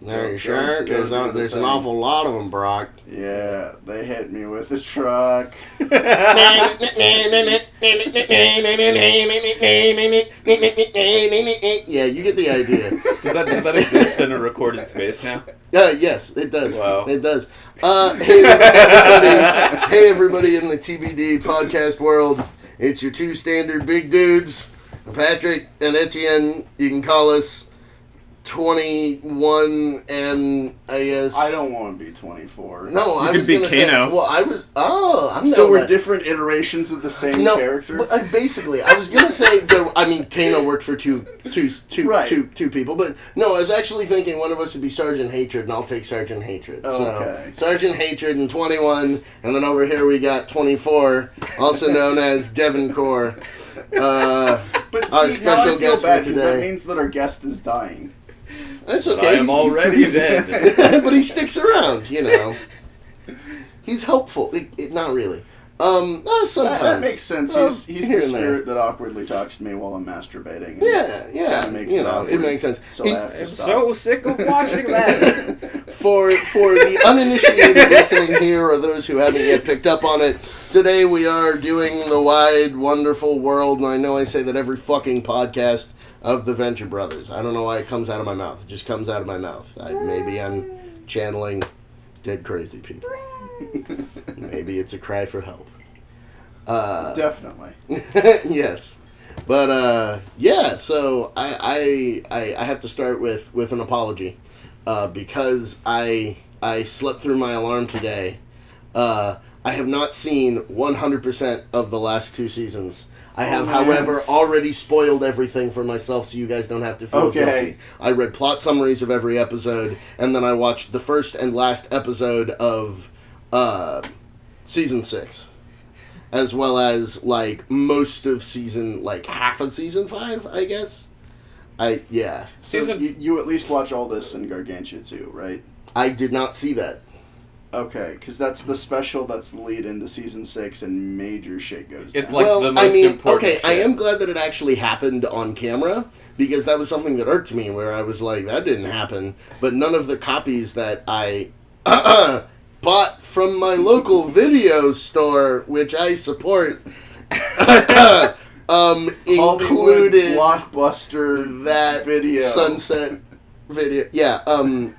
Are you sure? There's an awful lot of them, Brock. Yeah, they hit me with a truck. Yeah, you get the idea. Does that exist in a recorded space now? Yes, it does. Wow. It does. Hey, everybody in the TBD podcast world. It's your two standard big dudes, Patrick and Etienne. You can call us 21 and I guess... I don't want to be 24. No, I was be going to say... Kano. Well, I was... Oh, I'm So not we're like, different iterations of the same character? But, basically, I was going to say... Kano worked for two people, but no, I was actually thinking one of us would be Sergeant Hatred, and I'll take Sergeant Hatred. Okay. So, Sergeant Hatred and 21, and then over here we got 24, also known as Devon Core. But our see, now I special feel guest bad for because that today. means that our guest is dying. That's But okay. I am already dead. But he sticks around, you know. He's helpful. Not really. Sometimes. That makes sense. He's here the and there. spirit that awkwardly talks to me while I'm masturbating. Yeah. Kinda makes you it know, awkward. it makes sense. So I have to I'm stop. so sick of watching that. For the uninitiated listening here, or those who haven't yet picked up on it, today we are doing the wide, wonderful world, and I know I say that every fucking podcast, of the Venture Brothers. I don't know why it comes out of my mouth. It just comes out of my mouth. Maybe I'm channeling dead crazy people. Maybe it's a cry for help. Definitely. Yes. But, yeah, so I have to start with an apology. Because I slept through my alarm today. I have not seen 100% of the last two seasons. I have, however, already spoiled everything for myself so you guys don't have to feel guilty. I read plot summaries of every episode, and then I watched the first and last episode of Season 6. As well as, most of half of Season 5, I guess. So you at least watch all this in Gargantua too, right? I did not see that. Okay, because that's the special that's the lead into Season 6 and major shit goes down. It's like the most important shit. I am glad that it actually happened on camera, because that was something that irked me, where I was like, that didn't happen. But none of the copies that I bought from my local video store, which I support, included blockbuster that video. Sunset video. Yeah,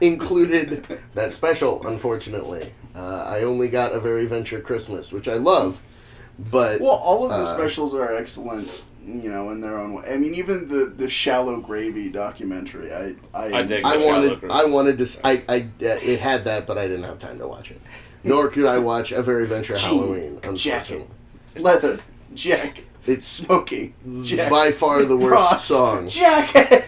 included that special, unfortunately. I only got A Very Venture Christmas, which I love, but... Well, all of the specials are excellent, in their own way. I mean, even the Shallow Gravy documentary, it had that, but I didn't have time to watch it. Nor could I watch A Very Venture Halloween, unfortunately. Leather, Jack, it's smoking, Jack, by far the worst Ross, song. Jacket.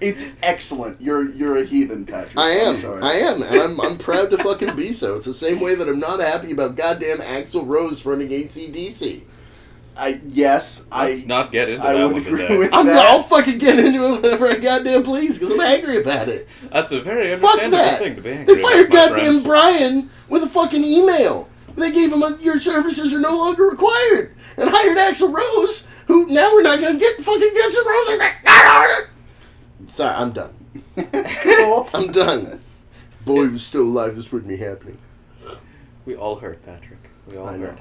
It's excellent. You're a heathen, Patrick. I am. I'm sorry. I am, and I'm proud to fucking be so. It's the same way that I'm not happy about goddamn Axl Rose running AC/DC. Let's not get into I that would one agree today. with I'll fucking get into it whenever I goddamn please, because I'm angry about it. That's a very Fuck understandable that. thing to be angry They fired about, my goddamn friend. Brian with a fucking email. They gave him your services are no longer required, and hired Axl Rose, who now we're not gonna get fucking Guns N' Roses back. Sorry, I'm done. That's cool. I'm done. Boy, he was still alive. This wouldn't be happening. We all hurt, Patrick. We all hurt.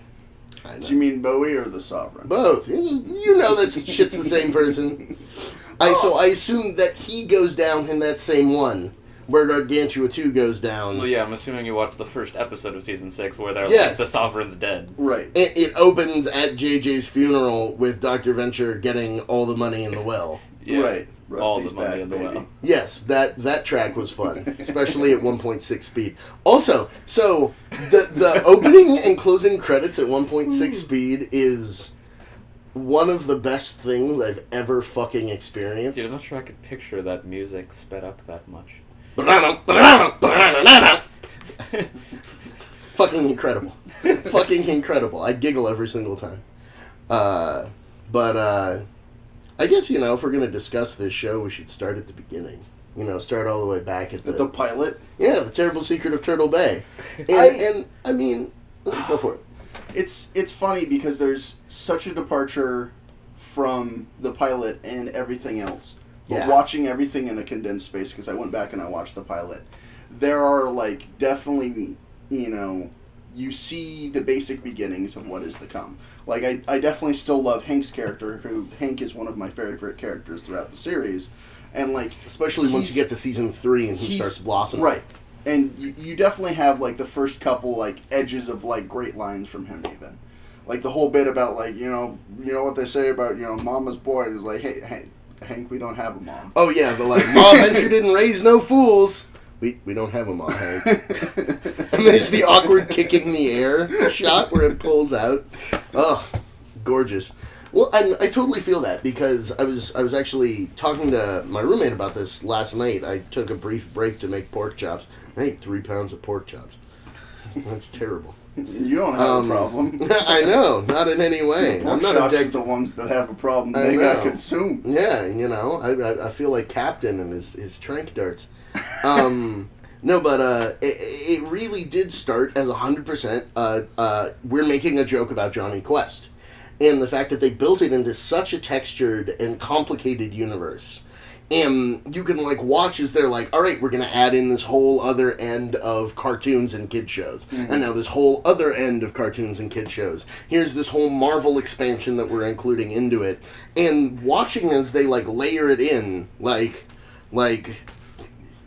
I know. Do you mean Bowie or the Sovereign? Both. You know that shit's the same person. So I assume that he goes down in that same one, where Gargantua 2 goes down. Well, yeah, I'm assuming you watched the first episode of Season 6 where they're Yes. like, the Sovereign's dead. Right. It opens at JJ's funeral with Dr. Venture getting all the money in the well. Yeah. Right. All Rusty's the money back, in the baby. well. Yes, that track was fun, especially at 1.6 speed. Also, so the opening and closing credits at 1.6 speed is one of the best things I've ever fucking experienced. Dude, I'm not sure I could picture that music sped up that much. Fucking incredible. Fucking incredible. I giggle every single time. But I guess, if we're going to discuss this show, we should start at the beginning. Start all the way back at The pilot? Yeah, The Terrible Secret of Turtle Bay. And I mean, go for it. It's funny because there's such a departure from the pilot and everything else. But watching everything in a condensed space, because I went back and I watched the pilot, there are, like, definitely, you know, you see the basic beginnings of what is to come. Like, I definitely still love Hank's character, Hank is one of my favorite characters throughout the series. And, like... Especially once you get to season 3 and he starts blossoming. Right. And you definitely have, like, the first couple, like, edges of, like, great lines from him, even. Like, the whole bit about, like, you know what they say about, you know, mama's boy is like, hey, Hank, we don't have a mom. Oh, yeah, but, like, Mom Venture didn't raise no fools. We don't have a mom, Hank. And there's the awkward kicking the air shot where it pulls out. Oh, gorgeous. Well, I totally feel that because I was actually talking to my roommate about this last night. I took a brief break to make pork chops. I ate 3 pounds of pork chops. That's terrible. You don't have a problem. I know, not in any way. Pork I'm not chops addicted. are the ones that have a problem. They got consumed. Yeah, you know, I feel like Captain and his trank darts. No, but it really did start as 100%. We're making a joke about Johnny Quest. And the fact that they built it into such a textured and complicated universe. And you can, like, watch as they're like, all right, we're going to add in this whole other end of cartoons and kid shows. Mm-hmm. And now this whole other end of cartoons and kid shows. Here's this whole Marvel expansion that we're including into it. And watching as they, like, layer it in, like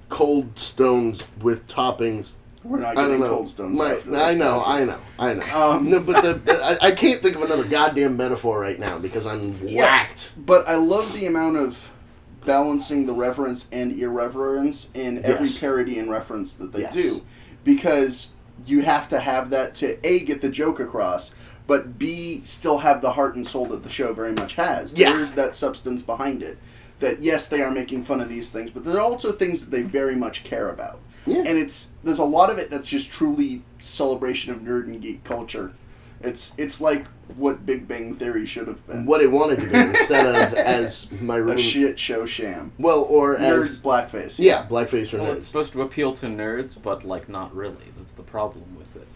cold stones with toppings. We're not getting cold stones. I know. No, but I can't think of another goddamn metaphor right now because I'm whacked. But I love the amount of balancing the reverence and irreverence in every parody and reference that they do. Because you have to have that to, A, get the joke across, but B, still have the heart and soul that the show very much has. Yeah. There is that substance behind it. That, yes, they are making fun of these things, but there are also things that they very much care about. Yeah. And there's a lot of it that's just truly celebration of nerd and geek culture. It's like what Big Bang Theory should have been. What it wanted to be, instead of as my room... A shit show sham. Well, or nerd as... blackface. Yeah, blackface for nerds. It's supposed to appeal to nerds, but, like, not really. That's the problem with it.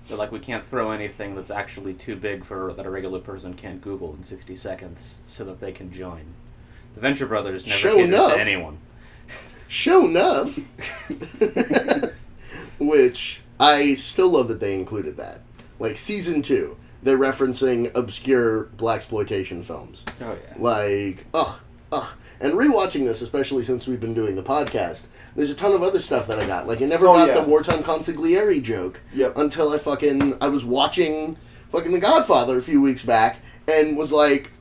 They're like, we can't throw anything that's actually too big for that a regular person can't Google in 60 seconds so that they can join. The Venture Brothers never catered to anyone. Show enough. Which, I still love that they included that. Like, season 2, they're referencing obscure blaxploitation films. Oh, yeah. Like, And rewatching this, especially since we've been doing the podcast, there's a ton of other stuff that I got. Like, I never got the wartime consigliere joke until I was watching fucking The Godfather a few weeks back and was like,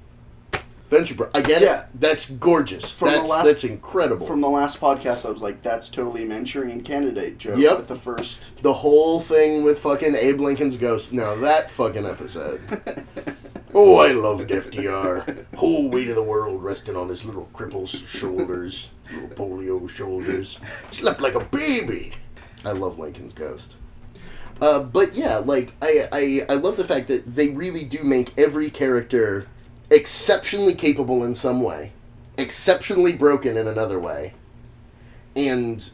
Venture Bro. I get it. That's gorgeous. That's incredible. From the last podcast, I was like, that's totally a Manchurian Candidate joke. Yep. With the first... The whole thing with fucking Abe Lincoln's ghost. No, that fucking episode. Oh, I loved FDR. Whole weight of the world resting on his little cripple's shoulders. Little polio shoulders. Slept like a baby. I love Lincoln's ghost. But yeah, like, I love the fact that they really do make every character... exceptionally capable in some way, exceptionally broken in another way, and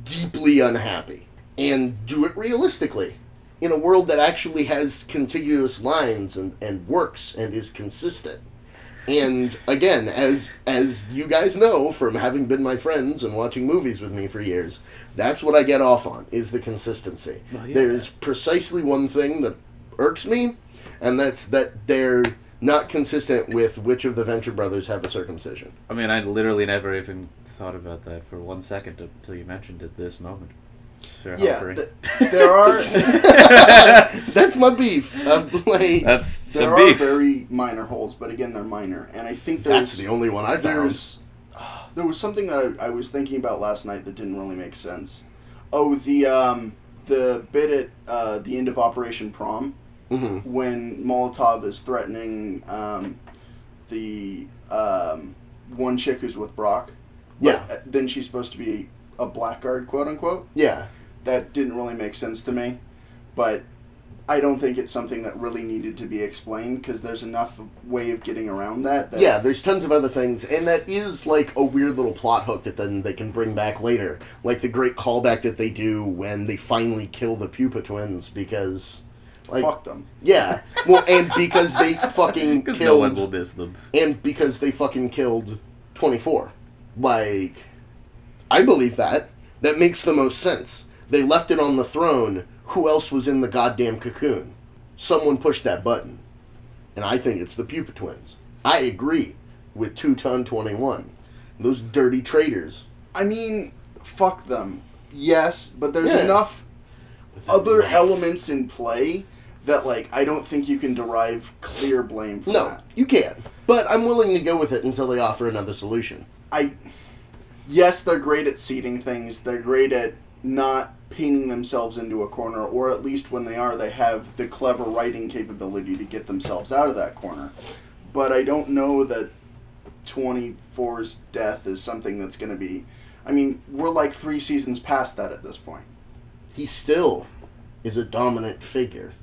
deeply unhappy. And do it realistically. In a world that actually has contiguous lines and works and is consistent. And, again, as you guys know from having been my friends and watching movies with me for years, that's what I get off on, is the consistency. Oh, yeah. There's precisely one thing that irks me, and that's that they're... not consistent with which of the Venture Brothers have a circumcision. I mean, I literally never even thought about that for 1 second until you mentioned it this moment. Sure, Humphrey. There are... That's my beef. That's some there beef. There are very minor holes, but again, they're minor. And I think that's the only one I found. There was something that I was thinking about last night that didn't really make sense. Oh, the bit at the end of Operation Prom, when Molotov is threatening the one chick who's with Brock. Yeah. Then she's supposed to be a blackguard, quote unquote. Yeah. That didn't really make sense to me. But I don't think it's something that really needed to be explained, because there's enough way of getting around that. Yeah, there's tons of other things, and that is like a weird little plot hook that then they can bring back later. Like the great callback that they do when they finally kill the Pupa twins, because... like, fuck them. Yeah. Well, and because they fucking killed... no one will miss them. And because they fucking killed 24. Like, I believe that. That makes the most sense. They left it on the throne. Who else was in the goddamn cocoon? Someone pushed that button. And I think it's the Pupa Twins. I agree with 2ton21. Those dirty traitors. I mean, fuck them. Yes, but there's enough other elements in play that, like, I don't think you can derive clear blame from that. No, you can. But I'm willing to go with it until they offer another solution. Yes, they're great at seeding things. They're great at not painting themselves into a corner, or at least when they are, they have the clever writing capability to get themselves out of that corner. But I don't know that 24's death is something that's going to be... I mean, we're like 3 seasons past that at this point. He still is a dominant figure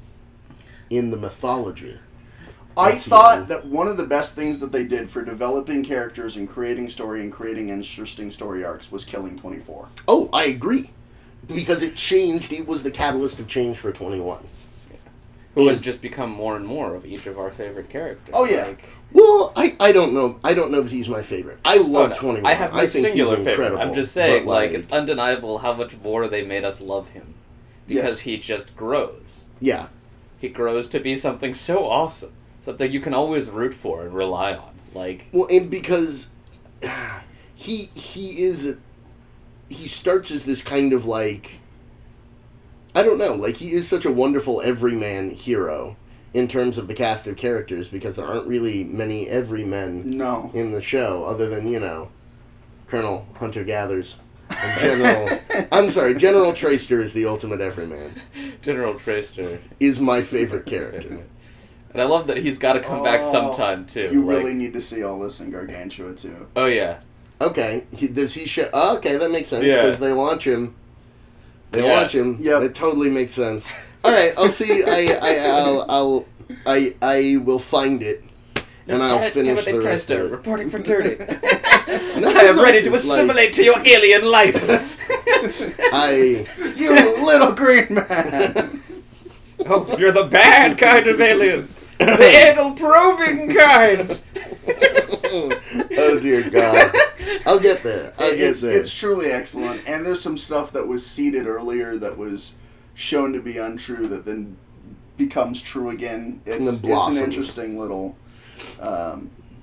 in the mythology. I thought that one of the best things that they did for developing characters and creating story and creating interesting story arcs was killing 24. Oh, I agree. Because it changed, it was the catalyst of change for 21. Who has just become more and more of each of our favorite characters. Oh, yeah. Well, I don't know. I don't know that he's my favorite. I love 21. I have my singular he's favorite. incredible. I'm just saying, like, it's undeniable how much more they made us love him. Because he just grows. Yeah. He grows to be something so awesome. Something you can always root for and rely on. Like... Well, and because he starts as this kind of, like... I don't know. Like, he is such a wonderful everyman hero in terms of the cast of characters, because there aren't really many everymen in the show, other than, you know, Colonel Hunter Gathers and General Traister is the ultimate everyman. General Traister is my favorite character. And I love that he's got to come back sometime, too. You really need to see all this in Gargantua, too. Oh, yeah. Okay. Does he show... Oh, okay, that makes sense, because they launch him. Launch him. Yep. It totally makes sense. All right, I'll see. I will find it, and I'll finish the rest of it. Reporting for duty. I am ready to assimilate to your alien life. You little green man. Oh, you're the bad kind of aliens. The anal probing kind. Oh, dear God. I'll get there. It's truly excellent. And there's some stuff that was seeded earlier that was shown to be untrue that then becomes true again. It's an interesting little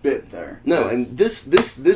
bit there. No, and this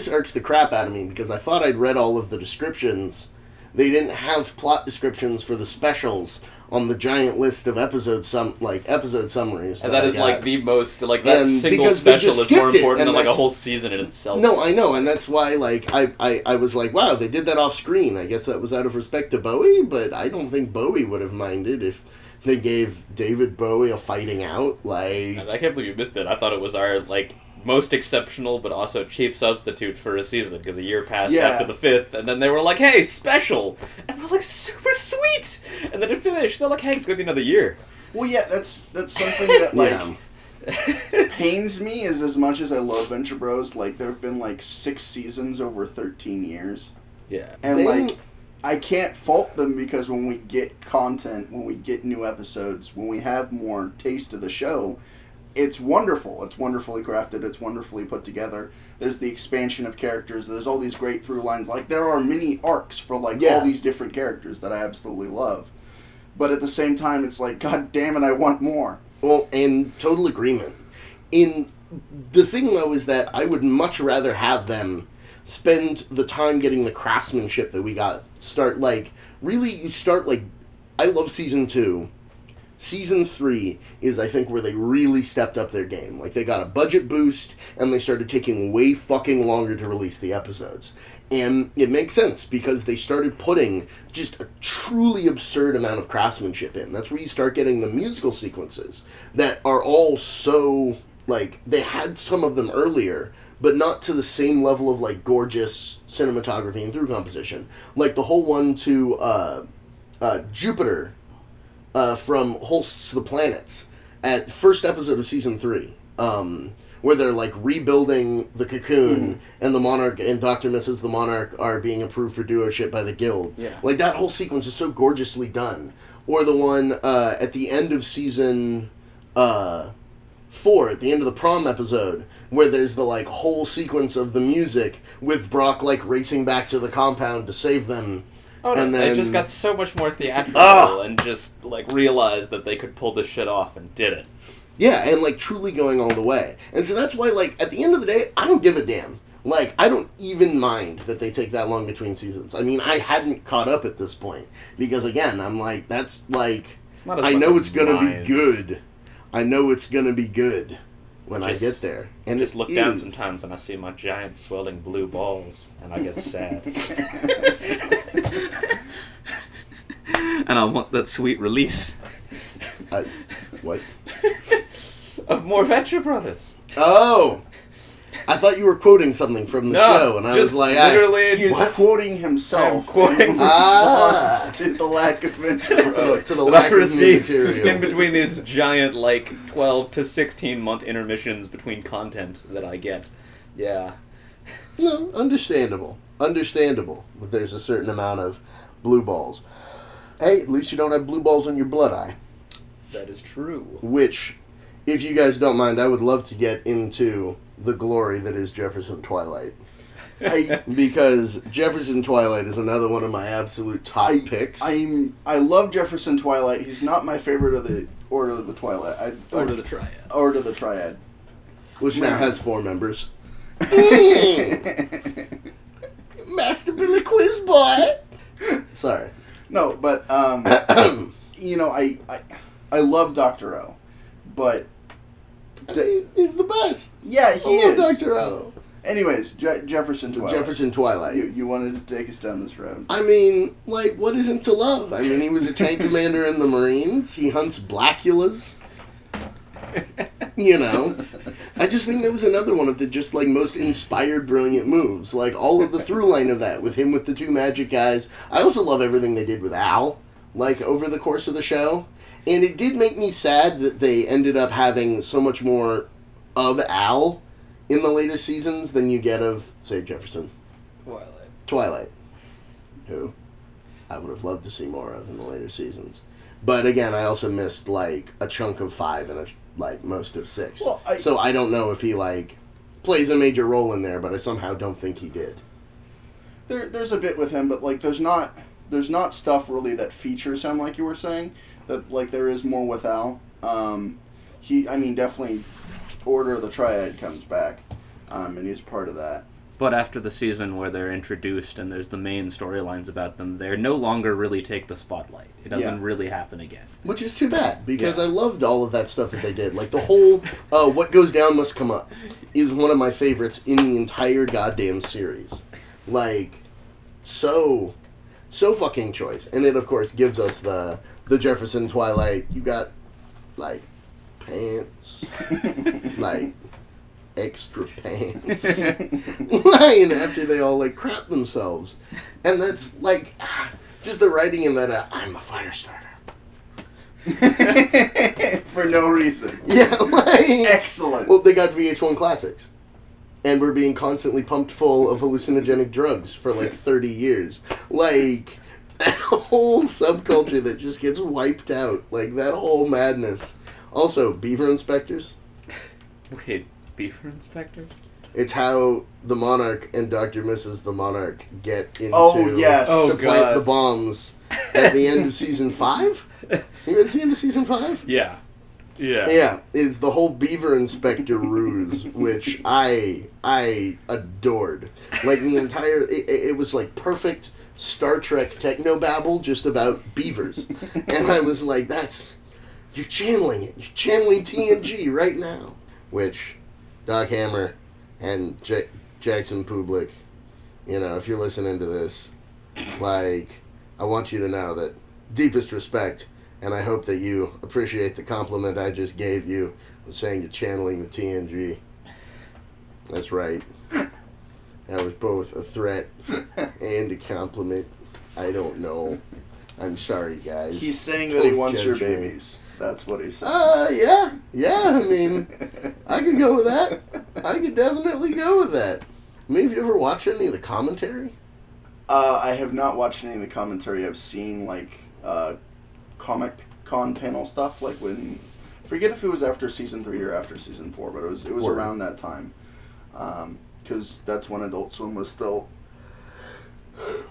irks the crap out of me, because I thought I'd read all of the descriptions. They didn't have plot descriptions for the specials on the giant list of episode summaries. And that is like the most, like, that single special is more important than like a whole season in itself. No, I know, and that's why, like, I was like, wow, they did that off screen. I guess that was out of respect to Bowie, but I don't think Bowie would have minded if they gave David Bowie a fighting out. Like, I can't believe you missed it. I thought it was our, like, most exceptional but also cheap substitute for a season, because a year passed after the 5th, and then they were like, hey, special! And we're like, super sweet! And then it finished, they're like, hey, it's gonna be another year. Well, yeah, that's something that, like, pains me is as much as I love Venture Bros, like, there have been, like, 6 seasons over 13 years. Yeah. And, like, I can't fault them, because when we get content, when we get new episodes, when we have more taste of the show, it's wonderful. It's wonderfully crafted. It's wonderfully put together. There's the expansion of characters. There's all these great through lines. Like, there are mini arcs for, like, all these different characters that I absolutely love. But at the same time, it's like, God damn it, I want more. Well, in total agreement. The thing, though, is that I would much rather have them spend the time getting the craftsmanship that we got. I love Season 2. Season 3 is, I think, where they really stepped up their game. Like, they got a budget boost, and they started taking way fucking longer to release the episodes. And it makes sense, because they started putting just a truly absurd amount of craftsmanship in. That's where you start getting the musical sequences that are all so, like, they had some of them earlier, but not to the same level of, like, gorgeous cinematography and through composition. Like, the whole one to Jupiter, from Holst's The Planets, at first episode of Season 3, where they're, like, rebuilding the cocoon, and the Monarch and Dr. and Mrs. the Monarch are being approved for duoship by the Guild. Yeah. Like, that whole sequence is so gorgeously done. Or the one at the end of Season 4 at the end of the prom episode, where there's the, like, whole sequence of the music with Brock, like, racing back to the compound to save them. Oh, no, and then... they just got so much more theatrical and just, like, realized that they could pull this shit off and did it. Yeah, and, like, truly going all the way. And so that's why, like, at the end of the day, I don't give a damn. Like, I don't even mind that they take that long between seasons. I mean, I hadn't caught up at this point. Because, again, I'm like, that's, like... I know it's gonna be good. I know it's gonna be good when I get there. And just look down sometimes and I see my giant swelling blue balls and I get sad. And I want that sweet release. What? Of more Venture Brothers. Oh! I thought you were quoting something from the show, and I was like, literally, he's quoting himself. I'm quoting to the lack of Venture Brothers. To the lack of new material. In between these giant, like, 12 to 16 month intermissions between content that I get. Yeah. No, understandable. Understandable. But there's a certain amount of blue balls. Hey, at least you don't have blue balls on your blood eye. That is true. Which, if you guys don't mind, I would love to get into the glory that is Jefferson Twilight. Because Jefferson Twilight is another one of my absolute top picks. I love Jefferson Twilight. He's not my favorite of the Order of the Twilight. Order of the Triad. Order of the Triad. Which now has 4 members. Master Billy Quiz Boy! Sorry. No, but, you know, I love Dr. O, but... He's the best. Yeah, he is. Dr. O. Anyways, Jefferson Twilight. Jefferson Twilight. You wanted to take us down this road. I mean, like, what isn't to love? I mean, he was a tank commander in the Marines. He hunts Blackulas. You know. I just think that was another one of the just, like, most inspired, brilliant moves. Like, all of the through line of that, with him with the 2 magic guys. I also love everything they did with Al, like, over the course of the show. And it did make me sad that they ended up having so much more of Al in the later seasons than you get of, say, Jefferson. Twilight. Who I would have loved to see more of in the later seasons. But again, I also missed, like, a chunk of 5 and, like, most of 6. Well, so I don't know if he, like, plays a major role in there, but I somehow don't think he did. There's a bit with him, but, like, there's not stuff really that features him, like you were saying. That, like, there is more with Al. Definitely Order of the Triad comes back, and he's part of that. But after the season where they're introduced and there's the main storylines about them, they no longer really take the spotlight. It doesn't really happen again. Which is too bad, because I loved all of that stuff that they did. Like, the whole What Goes Down Must Come Up is one of my favorites in the entire goddamn series. Like, so fucking choice. And it, of course, gives us the Jefferson Twilight. You got, like, pants. Like, extra pants. Line after they all, like, crap themselves. And that's, like, just the writing in that, I'm a fire starter. For no reason. Yeah, like... Excellent. Well, they got VH1 Classics. And we're being constantly pumped full of hallucinogenic drugs for, like, 30 years. Like... That whole subculture that just gets wiped out. Like, that whole madness. Also, beaver inspectors. Wait, beaver inspectors? It's how the Monarch and Dr. Mrs. the Monarch get into... to plant the bombs at the end of Season 5? You know, it's the end of Season 5? Yeah. Yeah, is the whole beaver inspector ruse, which I adored. Like, the entire... It was, like, perfect... Star Trek technobabble just about beavers. And I was like, you're channeling it. You're channeling TNG right now. Which, Doc Hammer and Jackson Public, you know, if you're listening to this, like, I want you to know that deepest respect, and I hope that you appreciate the compliment I just gave you of saying you're channeling the TNG. That's right. That was both a threat and a compliment. I don't know. I'm sorry, guys. He's saying that he wants your babies. That's what he's saying. Yeah. Yeah, I mean, I could go with that. I could definitely go with that. I mean, have you ever watched any of the commentary? I have not watched any of the commentary. I've seen, like, Comic Con panel stuff, like when Forget if it was after season 3 or after season 4, but it was Word. around that time. Because that's when Adult Swim was still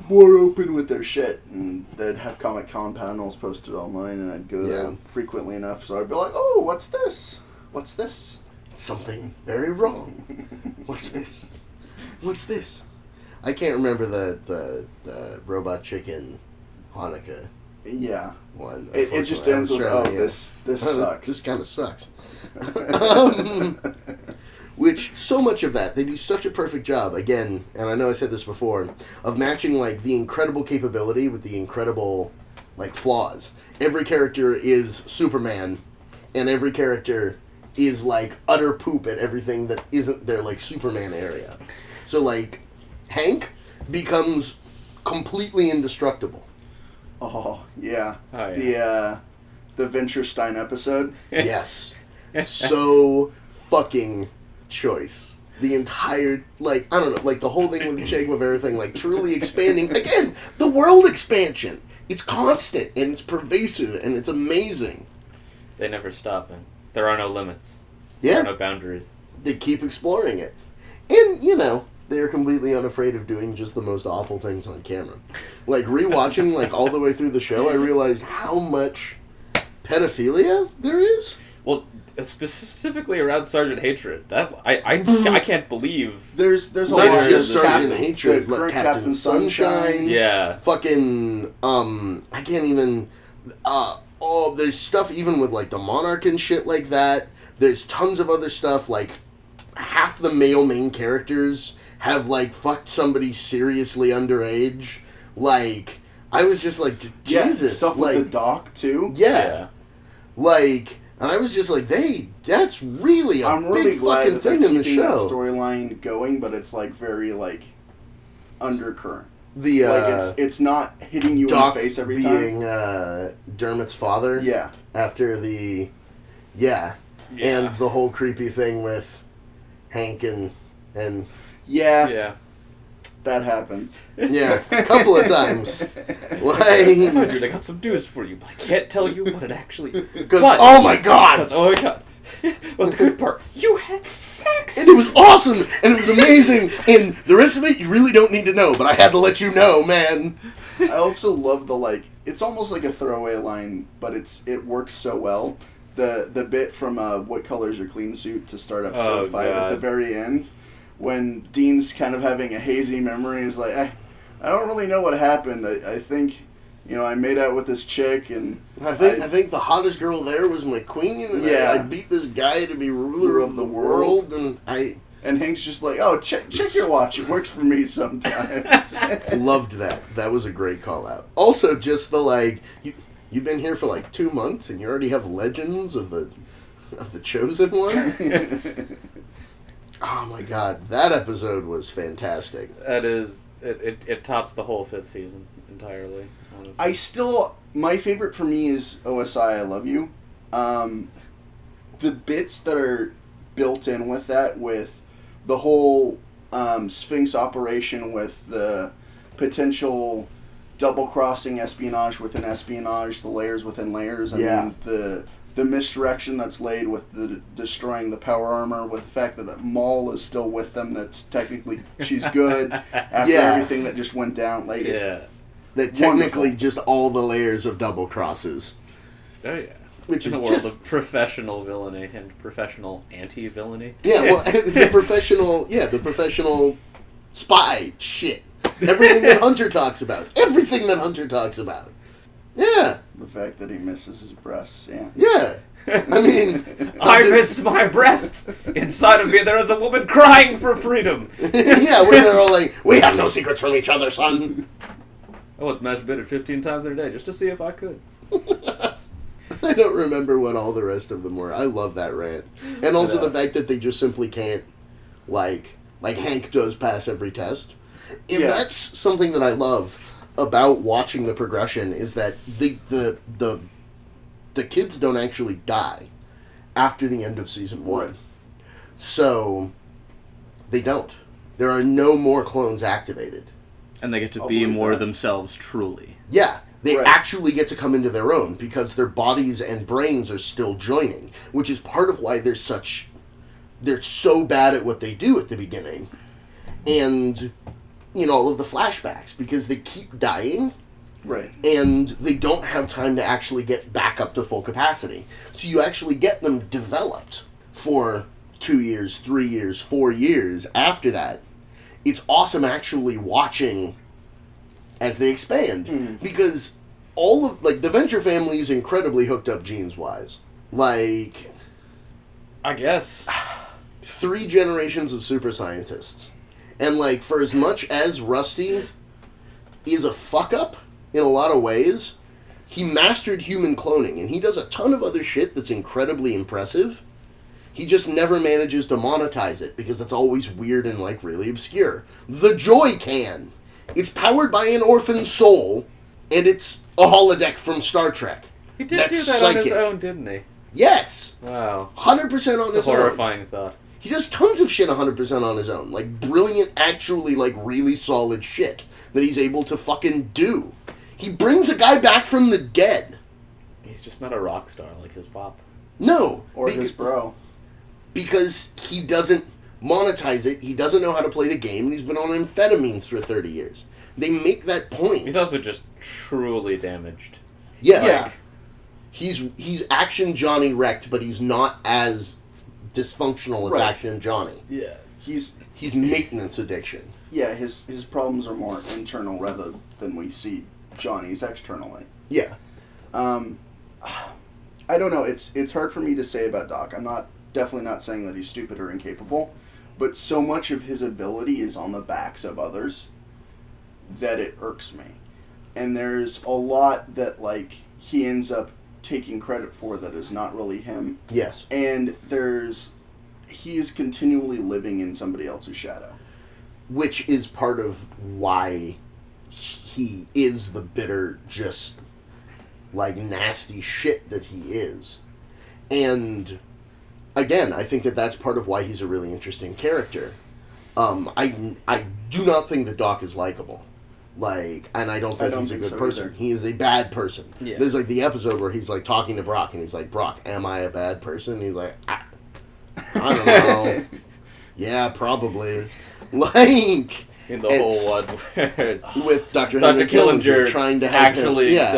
more open with their shit, and they'd have Comic-Con panels posted online, and I'd go there frequently enough, so I'd be like, oh, what's this? What's this? Something very wrong. What's this? What's this? I can't remember the Robot Chicken Hanukkah one. It just ends with, this sucks. This kind of sucks. Which, so much of that, they do such a perfect job, again, and I know I said this before, of matching, like, the incredible capability with the incredible, like, flaws. Every character is Superman, and every character is, like, utter poop at everything that isn't their, like, Superman area. So, like, Hank becomes completely indestructible. Oh, yeah. Oh, yeah. The Venturestein episode. Yes. So fucking choice. The entire, like, I don't know, like, the whole thing with the Che Guevara thing, like, truly expanding. Again, the world expansion. It's constant, and it's pervasive, and it's amazing. They never stop, man. There are no limits. Yeah. There are no boundaries. They keep exploring it. And, you know, they're completely unafraid of doing just the most awful things on camera. Like, rewatching, like, all the way through the show, I realized how much pedophilia there is. Well, specifically around Sergeant Hatred, that I can't believe. There's a Not lot just of Sergeant Hatred, the like current Captain Sunshine. Yeah. Fucking, I can't even, there's stuff even with, like, the Monarch and shit like that. There's tons of other stuff, like, half the male main characters have, like, fucked somebody seriously underage. Like, I was just like, Jesus. Stuff like, with the doc, too. Yeah. Like, and I was just like, that's really a really big glad fucking that they're thing in the keeping that show. storyline going, but it's, like, very, like, undercurrent. The, like, it's not hitting you Doc in the face every being, time. Dermot's father. Yeah. After the, and the whole creepy thing with Hank and Yeah. That happens. yeah, a couple of times. Like, Sergeant, I got some news for you, but I can't tell you what it actually is. because oh my god, But the good part, you had sex! and it was awesome, and it was amazing, and the rest of it you really don't need to know, but I had to let you know, man. I also love the, like, it's almost like a throwaway line, but it works so well. The bit from What Color's Your Clean Suit to start episode 5 at the very end, when Dean's kind of having a hazy memory, is like, I don't really know what happened. I think, I made out with this chick, and I think the hottest girl there was my queen, and I beat this guy to be ruler of the world, and Hank's just like, oh, check your watch. It works for me sometimes. Loved that. That was a great call out. Also, just the, like, you've been here for like 2 months, and you already have legends of the Chosen One. Oh my god, that episode was fantastic. That is, it tops the whole 5th season entirely, honestly. My favorite for me is OSI, I Love You. The bits that are built in with that, with the whole Sphinx operation, with the potential double-crossing espionage within espionage, the layers within layers, I mean, the misdirection that's laid with the destroying the power armor, with the fact that Maul is still with them, that's technically, she's good, after everything that just went down, like, that technically just all the layers of double crosses. Oh yeah. Which in is the world of professional villainy and professional anti-villainy. Yeah, well, the professional spy shit. Everything that Hunter talks about. Everything that Hunter talks about. Yeah. The fact that he misses his breasts, Yeah. I mean... I miss my breasts! Inside of me there is a woman crying for freedom! Yeah, where they're all like, we have no secrets from each other, son. I would masturbate 15 times in a day just to see if I could. I don't remember what all the rest of them were. I love that rant. And also the fact that they just simply can't, like Hank does pass every test. And that's something that I love about watching the progression, is that the kids don't actually die after the end of season 1. So, they don't. There are no more clones activated. And they get to be more themselves truly. Yeah. They Right. actually get to come into their own because their bodies and brains are still joining, which is part of why they're so bad at what they do at the beginning. And, all of the flashbacks, because they keep dying. Right. And they don't have time to actually get back up to full capacity. So you actually get them developed for 2 years, 3 years, 4 years after that. It's awesome actually watching as they expand. Because the Venture family is incredibly hooked up genes-wise. I guess. 3 generations of super scientists. And, for as much as Rusty is a fuck-up in a lot of ways, he mastered human cloning, and he does a ton of other shit that's incredibly impressive. He just never manages to monetize it, because it's always weird and, really obscure. The Joy Can! It's powered by an orphan soul, and it's a holodeck from Star Trek. He did That's do that psychic. on his own, didn't he? Yes! Wow. 100% on It's his a own. horrifying thought. He does tons of shit 100% on his own. Brilliant, actually, really solid shit that he's able to fucking do. He brings a guy back from the dead. He's just not a rock star like his pop. No. Or his bro. Because he doesn't monetize it, he doesn't know how to play the game, and he's been on amphetamines for 30 years. They make that point. He's also just truly damaged. Yes. Yeah. He's Action Johnny wrecked, but he's not as dysfunctional as Right. Action Johnny. Yeah. He's maintenance addiction. Yeah, his problems are more internal rather than we see Johnny's externally. Yeah. I don't know. It's hard for me to say about Doc. I'm definitely not saying that he's stupid or incapable, but so much of his ability is on the backs of others that it irks me. And there's a lot that he ends up taking credit for that is not really him. Yes. And he is continually living in somebody else's shadow. Which is part of why he is the bitter, just, nasty shit that he is. And, again, I think that that's part of why he's a really interesting character. I do not think that Doc is likable. And I don't think he's a good person. Either. He is a bad person. Yeah. There's, the episode where he's, talking to Brock, and he's like, Brock, am I a bad person? And he's like, I don't know. Yeah, probably. In the whole one where with Dr. Dr. Killinger trying to help actually him.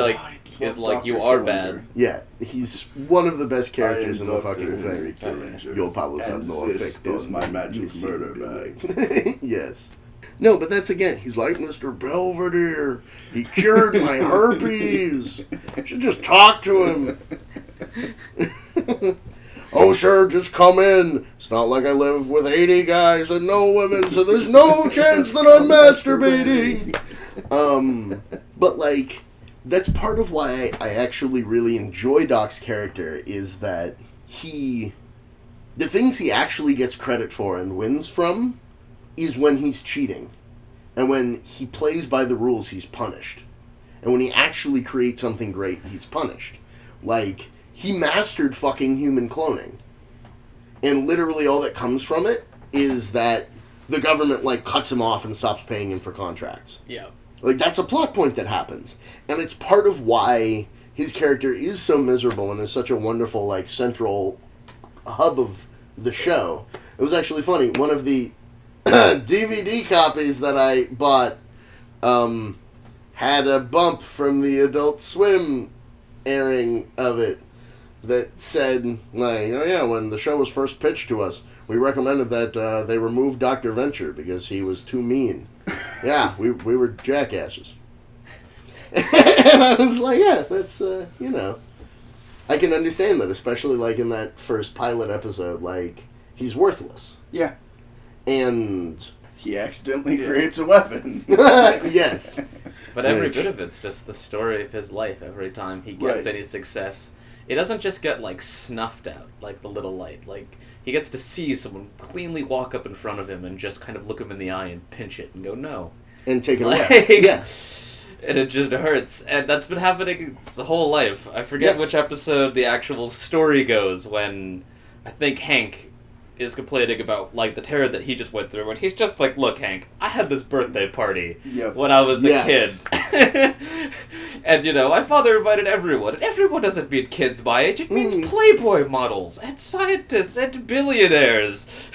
is like, Dr. you are Killinger. bad. Yeah, he's one of the best characters in the Dr. fucking Henry thing. Killinger, Your powers have and no this effect is on my me. magic You see murder me bag. doing. Yes. No, but that's again, he's like Mr. Belvedere. He cured my herpes. Should just talk to him. Oh, sure, just come in. It's not like I live with 80 guys and no women, so there's no chance that I'm masturbating. But, that's part of why I actually really enjoy Doc's character, is that the things he actually gets credit for and wins from is when he's cheating. And when he plays by the rules, he's punished. And when he actually creates something great, he's punished. He mastered fucking human cloning. And literally all that comes from it is that the government, cuts him off and stops paying him for contracts. Yeah. That's a plot point that happens. And it's part of why his character is so miserable and is such a wonderful, central hub of the show. It was actually funny. One of the DVD copies that I bought had a bump from the Adult Swim airing of it that said, when the show was first pitched to us, we recommended that they remove Dr. Venture because he was too mean. Yeah, we were jackasses. And I was like, yeah, that's, I can understand that, especially, in that first pilot episode, he's worthless. Yeah. And he accidentally creates a weapon. Yes. But every bit of it's just the story of his life. Every time he gets any success, it doesn't just get snuffed out like the little light. He gets to see someone cleanly walk up in front of him and just kind of look him in the eye and pinch it and go no, and take it away. Yeah. And it just hurts, and that's been happening his whole life. I forget which episode the actual story goes when I think Hank is complaining about, like, the terror that he just went through, and he's just like, look, Hank, I had this birthday party when I was a kid. And, you know, my father invited everyone, and everyone doesn't mean kids my age, it means Playboy models, and scientists, and billionaires.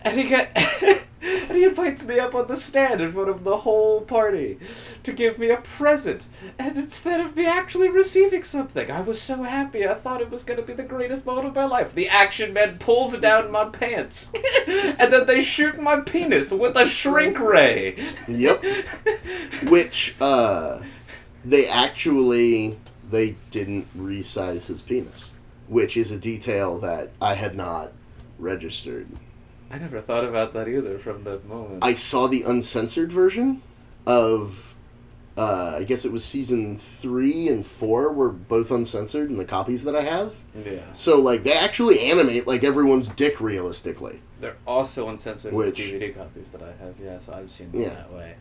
And he invites me up on the stand in front of the whole party to give me a present. And instead of me actually receiving something, I was so happy. I thought it was going to be the greatest moment of my life. The action man pulls down my pants. And then they shoot my penis with a shrink ray. Yep. Which, they didn't resize his penis. Which is a detail that I had not registered. I never thought about that either from that moment. I saw the uncensored version of, I guess it was season 3 and 4 were both uncensored in the copies that I have. Yeah. So, like, they actually animate, like, everyone's dick realistically. They're also uncensored with DVD copies that I have, yeah, so I've seen them that way.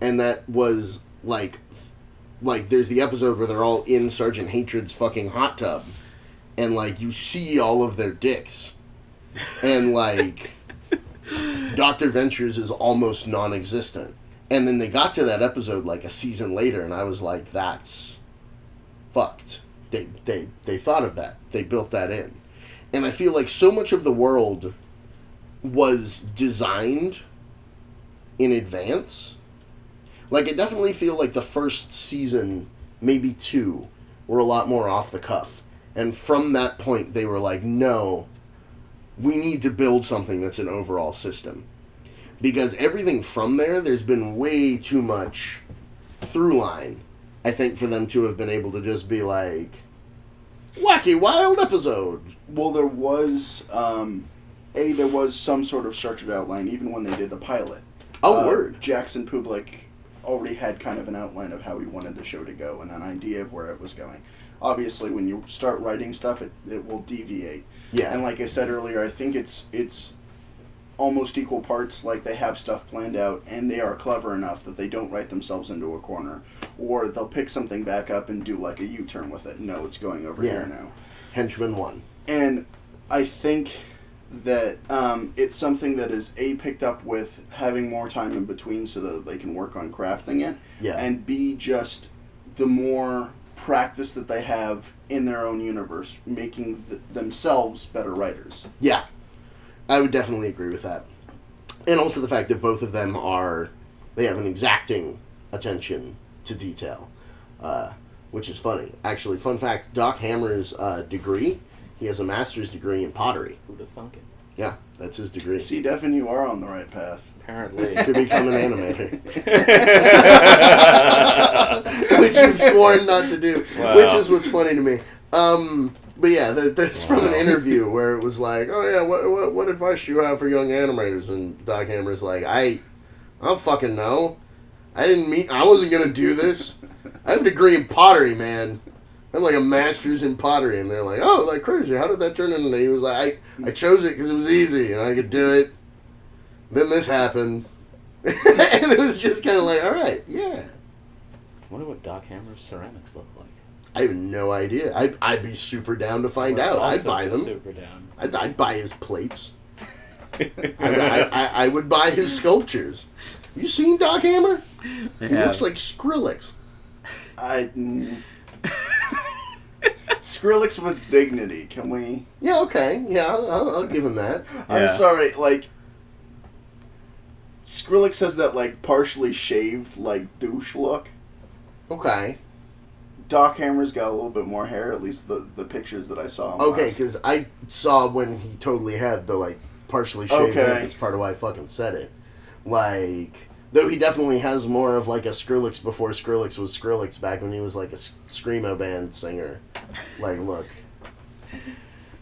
And that was, like, there's the episode where they're all in Sergeant Hatred's fucking hot tub. And, like, you see all of their dicks. And, like, Dr. Ventures is almost non-existent. And then they got to that episode, like, a season later, and I was like, that's fucked. They thought of that. They built that in. And I feel like so much of the world was designed in advance. Like, I definitely feel like the first season, maybe 2, were a lot more off the cuff. And from that point, they were like, no, we need to build something that's an overall system. Because everything from there's been way too much through line, I think, for them to have been able to just be like, wacky wild episode. Well, there was some sort of structured outline, even when they did the pilot. Oh, word. Jackson Public already had kind of an outline of how he wanted the show to go and an idea of where it was going. Obviously, when you start writing stuff, it will deviate. Yeah. And like I said earlier, I think it's almost equal parts, like they have stuff planned out, and they are clever enough that they don't write themselves into a corner. Or they'll pick something back up and do like a U-turn with it. No, it's going over here now. Henchman 1. And I think that it's something that is A, picked up with having more time in between so that they can work on crafting it. Yeah. And B, just the more practice that they have in their own universe, making themselves better writers. Yeah. I would definitely agree with that. And also the fact that both of them they have an exacting attention to detail, which is funny. Actually, fun fact, Doc Hammer's degree, he has a master's degree in pottery. Who'd have thunk it? Yeah, that's his degree. See, Devin, you are on the right path. Apparently. To become an animator. Which you've sworn not to do. Wow. Which is what's funny to me. But yeah, that's from an interview where it was like, oh yeah, what advice do you have for young animators? And Doc Hammer's like, I don't fucking know. I wasn't going to do this. I have a degree in pottery, man. I have like a master's in pottery. And they're like, oh, like crazy. How did that turn into? He was like, I chose it because it was easy and I could do it. Then this happened. And it was just kind of like, all right, yeah. I wonder what Doc Hammer's ceramics look like. I have no idea. I'd be super down to find out. I'd buy them. Super down. I'd buy his plates. I would buy his sculptures. You seen Doc Hammer? He looks like Skrillex. Skrillex with dignity. Can we? Yeah. Okay. Yeah. I'll give him that. Yeah. I'm sorry. Like Skrillex has that like partially shaved like douche look. Okay. Doc Hammer's got a little bit more hair, at least the pictures that I saw. Okay, because I saw when he totally had the, like, partially shaved head. That's part of why I fucking said it. Like, though he definitely has more of, like, a Skrillex before Skrillex was Skrillex, back when he was, like, a Screamo band singer. Like, look.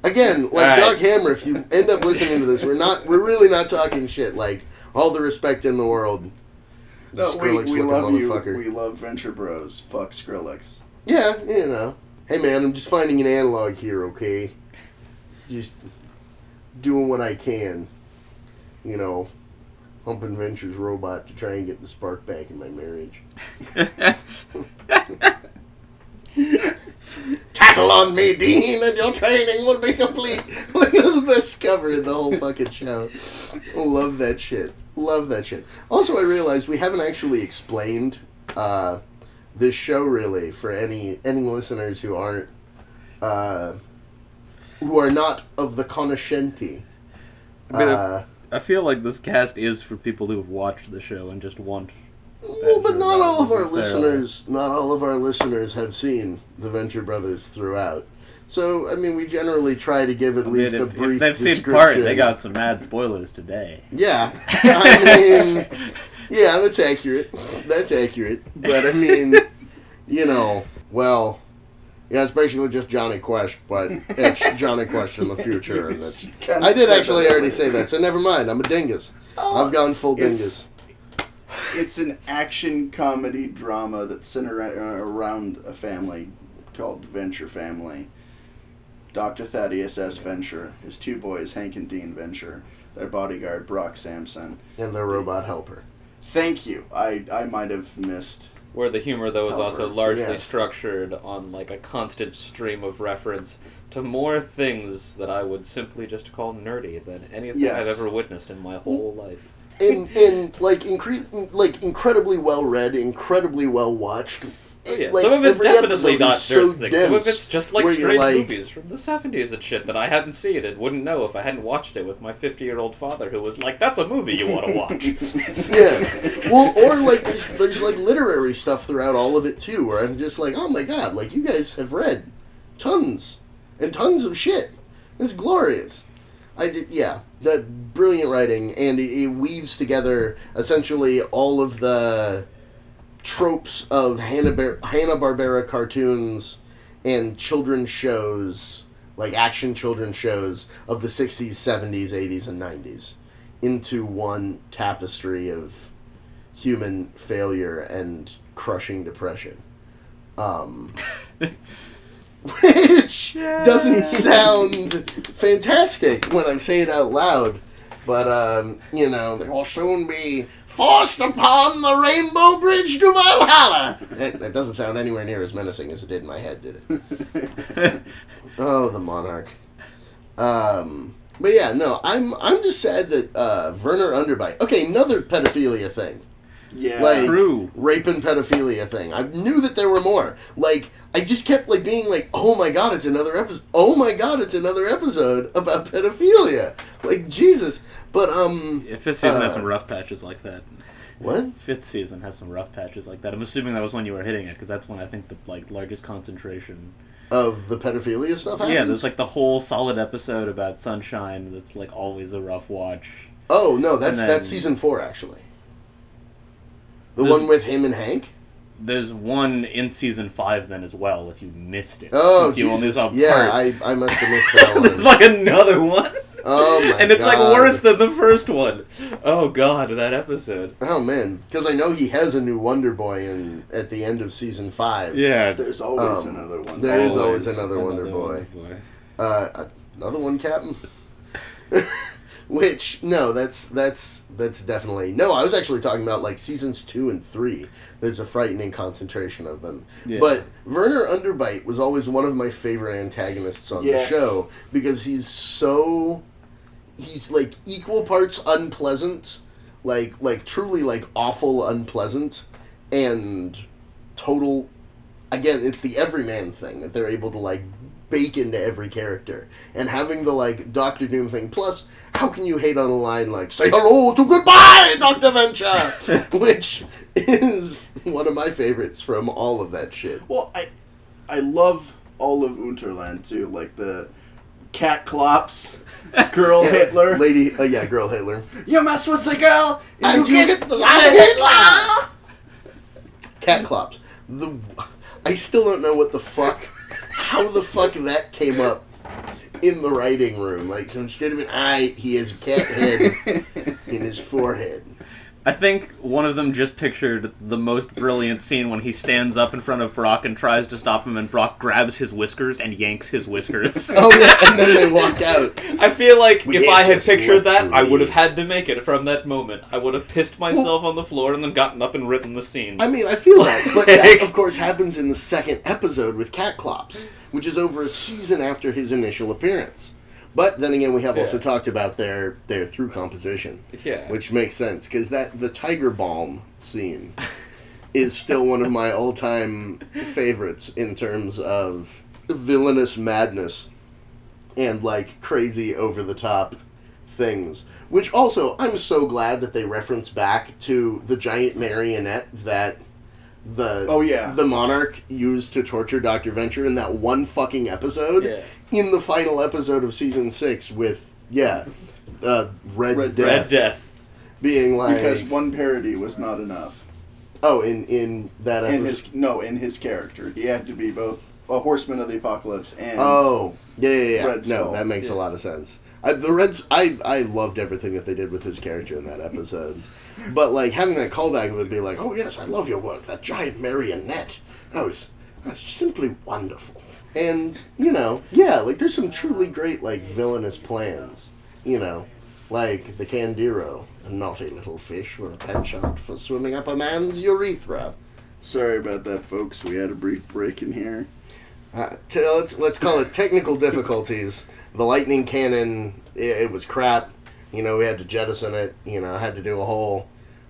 Again, like, right. Doc Hammer, if you end up listening to this, we're really not talking shit. Like, all the respect in the world. No, we love you. We love Venture Bros. Fuck Skrillex. Yeah, you know. Hey, man, I'm just finding an analog here, okay? Just doing what I can. You know, humping Venture's robot to try and get the spark back in my marriage. Tattle on me, Dean, and your training will be complete. Like, the best cover in the whole fucking show. Love that shit. Love that shit. Also, I realized we haven't actually explained this show really for any listeners who aren't who are not of the conoscenti. I mean, I feel like this cast is for people who have watched the show and just want. Well, but not all of our listeners have seen the Venture Brothers throughout. So, I mean, we generally try to give at least a brief if they've description. seen part, they got some mad spoilers today. Yeah. I mean, yeah, that's accurate. That's accurate. But, I mean, you know, well, yeah, it's basically just Johnny Quest, but it's Johnny Quest in the future. And I did actually already say that, so never mind. I'm a dingus. I've gone full dingus. It's an action comedy drama that's centered around a family called the Venture family. Dr. Thaddeus S. Venture, his two boys, Hank and Dean Venture, their bodyguard, Brock Sampson. And their robot helper. Thank you. I might have missed. Where the humor, though, is also largely yes. structured on, like, a constant stream of reference to more things that I would simply just call nerdy than anything Yes. I've ever witnessed in my whole life. In incredibly well read, incredibly well watched. Oh, yeah. Like, some of it's every definitely episode not is so nerd things. Some of dense it's just like where you're strange like- movies from the 70s and shit that I hadn't seen and wouldn't know if I hadn't watched it with my 50-year-old father who was like, that's a movie you want to watch. Yeah. Well, or like there's like literary stuff throughout all of it too, where I'm just like, oh my god, like you guys have read tons and tons of shit. It's glorious. That brilliant writing, and it weaves together essentially all of the tropes of Hanna-Barbera cartoons and children's shows, like action children's shows of the 60s, 70s, 80s, and 90s into one tapestry of human failure and crushing depression. Which doesn't sound fantastic when I say it out loud, but, you know, they will soon be forced upon the Rainbow Bridge to Valhalla. That doesn't sound anywhere near as menacing as it did in my head, did it? Oh, the Monarch. But yeah, no, I'm just sad that Werner Underbite. Okay, another pedophilia thing. Yeah. Like, True. rape and pedophilia thing. I knew that there were more. Like, I just kept, like, being like, oh my god, it's another episode. Oh my god, it's another episode about pedophilia. Like, Jesus. But, Fifth season has some rough patches like that. What? Fifth season has some rough patches like that. I'm assuming that was when you were hitting it, because that's when I think the, like, largest concentration... Of the pedophilia stuff happens? Yeah, there's, like, the whole solid episode about Sunshine that's, like, always a rough watch. Oh, no, that's then- that's season 4, actually. The one with him and Hank? There's one in season 5 then as well, if you missed it. Oh, since you only Jesus. saw Yeah, part. I must have missed that one. There's like another one. Oh, my And it's God. like worse than the first one. Oh god, that episode. Oh, man. Because I know he has a new Wonder Boy at the end of season 5. Yeah. There's always another one. There is always another Wonder Boy. Boy. Another one, Captain? Which, no, that's definitely... No, I was actually talking about, like, seasons 2 and 3. There's a frightening concentration of them. Yeah. But Werner Underbite was always one of my favorite antagonists on Yes. the show, because he's, like, equal parts unpleasant, like truly, like, awful unpleasant, and total... Again, it's the everyman thing that they're able to, like, bake into every character. And having the, like, Doctor Doom thing. Plus, how can you hate on a line like, say hello to goodbye, Dr. Venture? Which is one of my favorites from all of that shit. Well, I love all of Unterland, too. Like the cat clops, girl Hitler. Girl Hitler. You mess with the girl, And you get the Hitler! Cat clops. I still don't know what the fuck, how the fuck that came up in the writing room. Like, so instead of an eye, he has a cat head in his forehead. I think one of them just pictured the most brilliant scene when he stands up in front of Brock and tries to stop him, and Brock grabs his whiskers and yanks his whiskers. Oh yeah, and then they walk out. I feel like We if can't I had just pictured let that, you I would have leave. had to make it from that moment. I would have pissed myself on the floor and then gotten up and written the scene. I mean, I feel that, but that, of course, happens in the second episode with Cat Clops, which is over a season after his initial appearance. But then again, we have also talked about their through composition, which makes sense, because the Tiger Balm scene is still one of my all-time favorites in terms of villainous madness and, like, crazy over-the-top things. Which also, I'm so glad that they reference back to the giant marionette that the Monarch used to torture Dr. Venture in that one fucking episode. Yeah. In the final episode of season 6 with, Red Death. Being like... Because one parody was not enough. Oh, in that episode? In his character. He had to be both a Horseman of the Apocalypse and... Oh, yeah. Red Skull. No, that makes a lot of sense. I loved everything that they did with his character in that episode. But, like, having that callback would be like, oh, yes, I love your work. That giant marionette. That's simply wonderful. And, like, there's some truly great, like, villainous plans. Like the Candiro, a naughty little fish with a penchant for swimming up a man's urethra. Sorry about that, folks. We had a brief break in here. Let's call it technical difficulties. The lightning cannon, it was crap. We had to jettison it. Had to do a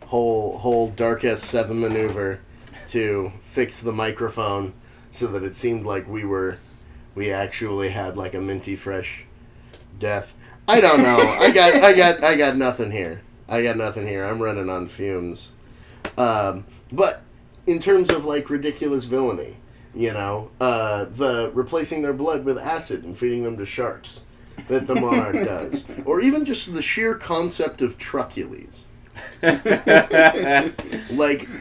whole Darkest 7 maneuver to fix the microphone so that it seemed like we actually had like a minty fresh death. I don't know. I got nothing here. I'm running on fumes. But in terms of like ridiculous villainy, the replacing their blood with acid and feeding them to sharks that the Monarch does, or even just the sheer concept of Trucules. Like,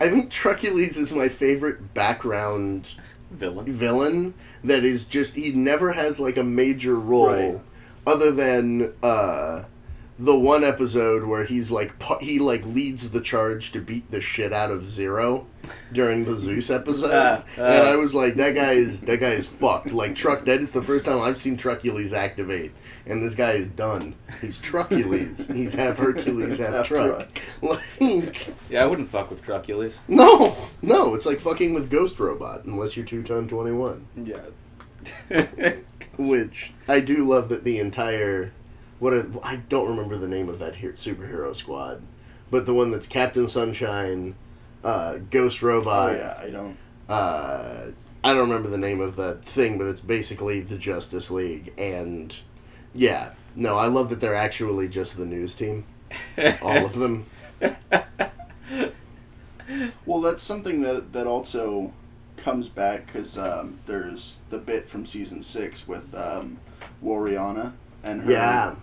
I think Trucules is my favorite background villain that is just, he never has like a major role. Right. Other than the one episode where he leads the charge to beat the shit out of Zero during the Zeus episode, and I was like, that guy is fucked. Like that is the first time I've seen Trucules activate, and this guy is done. He's Trucules. He's half Hercules, half truck. Like, yeah, I wouldn't fuck with Trucules. No, it's like fucking with Ghost Robot, unless you're 2-ton-21. Yeah. Which, I do love that the entire... I don't remember the name of that superhero squad. But the one that's Captain Sunshine, Ghost Robot... Oh, yeah, I don't... I don't remember the name of that thing, but it's basically the Justice League. And, yeah. No, I love that they're actually just the news team. All of them. Well, that's something that also... comes back because there's the bit from season 6 with Wariana and her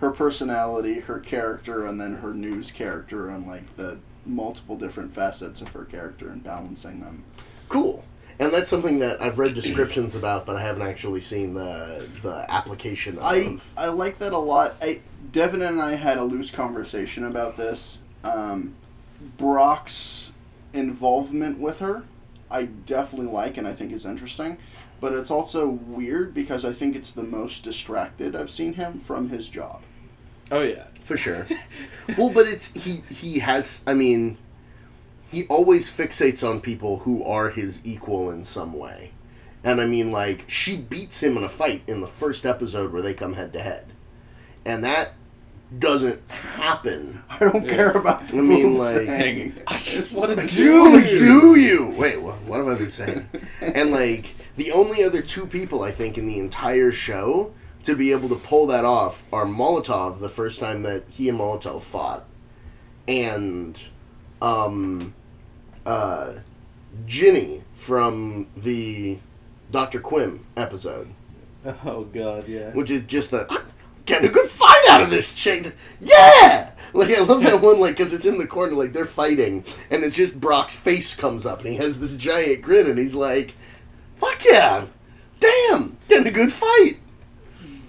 her personality, her character, and then her news character, and like the multiple different facets of her character and balancing them. Cool. And that's something that I've read descriptions about, but I haven't actually seen the application of. I like that a lot. Devin and I had a loose conversation about this. Brock's involvement with her, I definitely like and I think is interesting, but it's also weird because I think it's the most distracted I've seen him from his job. Oh yeah, for sure. Well, but he has, I mean, he always fixates on people who are his equal in some way. And I mean, like, she beats him in a fight in the first episode where they come head to head. And that doesn't happen. I don't care about the thing. I just want to do you. Wait, what have I been saying? And like, the only other two people I think in the entire show to be able to pull that off are Molotov, the first time that he and Molotov fought, and Ginny from the Dr. Quim episode. Oh god, yeah. Which is just getting a good fight out of this chick. Yeah! Like, I love that one, like, because it's in the corner, like, they're fighting, and it's just Brock's face comes up, and he has this giant grin, and he's like, fuck yeah! Damn! Getting a good fight!